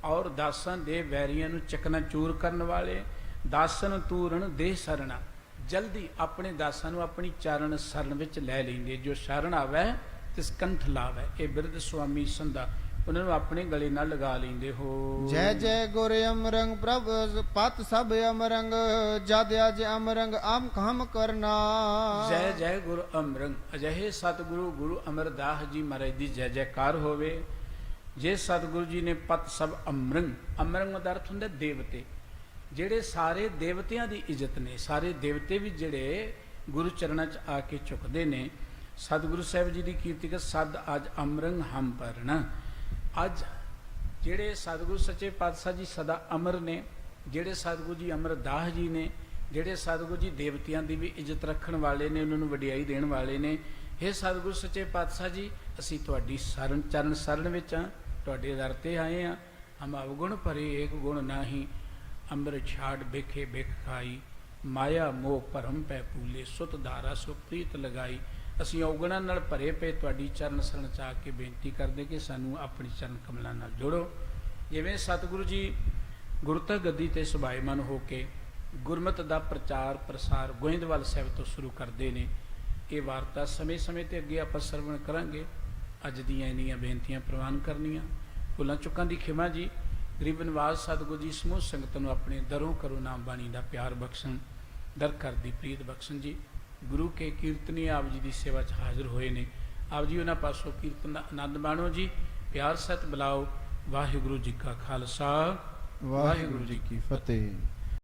ਔਰ ਦਾਸਾਂ ਦੇ ਵੈਰੀਆਂ ਨੂੰ ਚਕਨਾ ਚੂਰ ਕਰਨ ਵਾਲੇ, ਦਾਸਨ ਤੂਰਨ ਦੇ ਸਰਨਾ। ਜਲਦੀ ਆਪਣੇ ਦਾਸਾਂ ਨੂੰ ਆਪਣੀ ਚਰਨ ਸਰਨ ਵਿੱਚ ਲੈ ਲੈਂਦੇ। ਜੋ ਸ਼ਰਨ ਆਵੇ ਤਿਸ ਕੰਠ ਲਾਵੈ। ਇਹ ਬਿਰਧ ਸੁਆਮੀ ਸੰਧਾ ਉਹਨਾਂ ਨੂੰ ਆਪਣੇ ਗਲੇ ਨਾਲ ਲਗਾ ਲੈਂਦੇ ਹੋ। ਜੈ ਜੈ ਗੁਰ ਅਮਰੰਗ ਪ੍ਰਭ ਪਤ ਸਭ ਅਮਰੰਗ ਜਦ ਅਜ ਅਮਰੰਗ ਆਮ ਖਮ ਕਰਨਾ। ਜੈ ਜੈ ਗੁਰ ਅਮਰੰਗ। ਅਜਿਹੇ ਸਤਿਗੁਰੂ ਗੁਰੂ ਅਮਰਦਾਸ ਜੀ ਮਹਾਰਾਜ ਦੀ ਜੈ ਜੈਕਾਰ ਹੋਵੇ। ਜੇ ਸਤਿਗੁਰੂ ਜੀ ਨੇ ਪਤ ਸਭ ਅਮਰੰਗ, ਅਮਰੰਗ ਦਾ ਅਰਥ ਹੁੰਦਾ ਦੇਵਤੇ, ਜਿਹੜੇ ਸਾਰੇ ਦੇਵਤਿਆਂ ਦੀ ਇੱਜ਼ਤ ਨੇ, ਸਾਰੇ ਦੇਵਤੇ ਵੀ ਜਿਹੜੇ ਗੁਰੂ ਚਰਨਾਂ 'ਚ ਆ ਕੇ ਝੁਕਦੇ ਨੇ। ਸਤਿਗੁਰੂ ਸਾਹਿਬ ਜੀ ਦੀ ਕੀਰਤੀ ਕਰ ਸਦ ਅੱਜ ਅਮਰੰਗ ਹਮ ਪਰਣ। ਅੱਜ ਜਿਹੜੇ ਸਤਿਗੁਰੂ ਸੱਚੇ ਪਾਤਸ਼ਾਹ ਜੀ ਸਦਾ ਅਮਰ ਨੇ, ਜਿਹੜੇ ਸਤਿਗੁਰੂ ਜੀ ਅਮਰਦਾਸ ਜੀ ਨੇ, ਜਿਹੜੇ ਸਤਿਗੁਰੂ ਜੀ ਦੇਵਤਿਆਂ ਦੀ ਵੀ ਇੱਜ਼ਤ ਰੱਖਣ ਵਾਲੇ ਨੇ, ਉਹਨਾਂ ਨੂੰ ਵਡਿਆਈ ਦੇਣ ਵਾਲੇ ਨੇ। ਇਹ ਸਤਿਗੁਰੂ ਸੱਚੇ ਪਾਤਸ਼ਾਹ ਜੀ, ਅਸੀਂ ਤੁਹਾਡੀ ਸ਼ਰਨ ਚਰਨ ਸ਼ਰਨ ਵਿੱਚ ਹਾਂ, ਤੁਹਾਡੇ ਦਰ ਤੇ ਆਏ ਹਾਂ। ਹਮ ਅਵਗੁਣ ਭਰੇ ਏਕ ਗੁਣ ਨਾਹੀ, ਅੰਮ੍ਰਿਤ ਛਾੜ ਬੇਖੇ ਬੇਖ ਖਾਈ, ਮਾਇਆ ਮੋਹ ਭਰਮ ਪੈ ਪੂਲੇ, ਸੁਤ ਧਾਰਾ ਸੁ ਪ੍ਰੀਤ ਲਗਾਈ। ਅਸੀਂ ਔਗਣਾਂ ਨਾਲ ਭਰੇ ਪਏ ਤੁਹਾਡੀ ਚਰਨ ਸ਼ਰਨ ਚ ਆ ਕੇ ਬੇਨਤੀ ਕਰਦੇ ਕਿ ਸਾਨੂੰ ਆਪਣੀ ਚਰਨ ਕਮਲਾਂ ਨਾਲ ਜੋੜੋ। ਜਿਵੇਂ ਸਤਿਗੁਰੂ ਜੀ ਗੁਰਤਾ ਗੱਦੀ ਤੇ ਸੁਭਾਈਮਾਨ ਹੋ ਕੇ ਗੁਰਮਤਿ ਦਾ ਪ੍ਰਚਾਰ ਪ੍ਰਸਾਰ ਗੋਇੰਦਵਾਲ ਸਾਹਿਬ ਤੋਂ ਸ਼ੁਰੂ ਕਰਦੇ ਨੇ। ਇਹ ਵਾਰਤਾ ਸਮੇਂ ਸਮੇਂ ਤੇ ਅੱਗੇ ਆਪਾਂ ਸਰਵਣ ਕਰਾਂਗੇ। ਅੱਜ ਦੀਆਂ ਇੰਨੀਆਂ ਬੇਨਤੀਆਂ ਪ੍ਰਵਾਨ ਕਰਨੀਆਂ, ਭੁੱਲਾਂ ਚੁੱਕਾਂ ਦੀ ਖਿਮਾ ਜੀ। ਗਰੀਬ ਨਿਵਾਜ ਸਤਿਗੁਰੂ ਜੀ ਸਮੂਹ ਸੰਗਤ ਨੂੰ ਆਪਣੇ ਦਰੋਂ ਕਰੋ ਨਾਮ ਬਾਣੀ ਦਾ ਪਿਆਰ ਬਖਸ਼ਣ, ਦਰ ਘਰ ਦੀ ਪ੍ਰੀਤ ਬਖਸ਼ਣ ਜੀ। ਗੁਰੂ ਕੇ ਕੀਰਤਨੀ ਆਪ ਜੀ ਦੀ ਸੇਵਾ 'ਚ ਹਾਜ਼ਰ ਹੋਏ ਨੇ। ਆਪ ਜੀ ਉਹਨਾਂ ਪਾਸੋਂ ਕੀਰਤਨ ਦਾ ਆਨੰਦ ਮਾਣੋ ਜੀ। ਪਿਆਰ ਸਤ ਬੁਲਾਓ। ਵਾਹਿਗੁਰੂ ਜੀ ਕਾ ਖਾਲਸਾ, ਵਾਹਿਗੁਰੂ ਜੀ ਕੀ ਫਤਿਹ।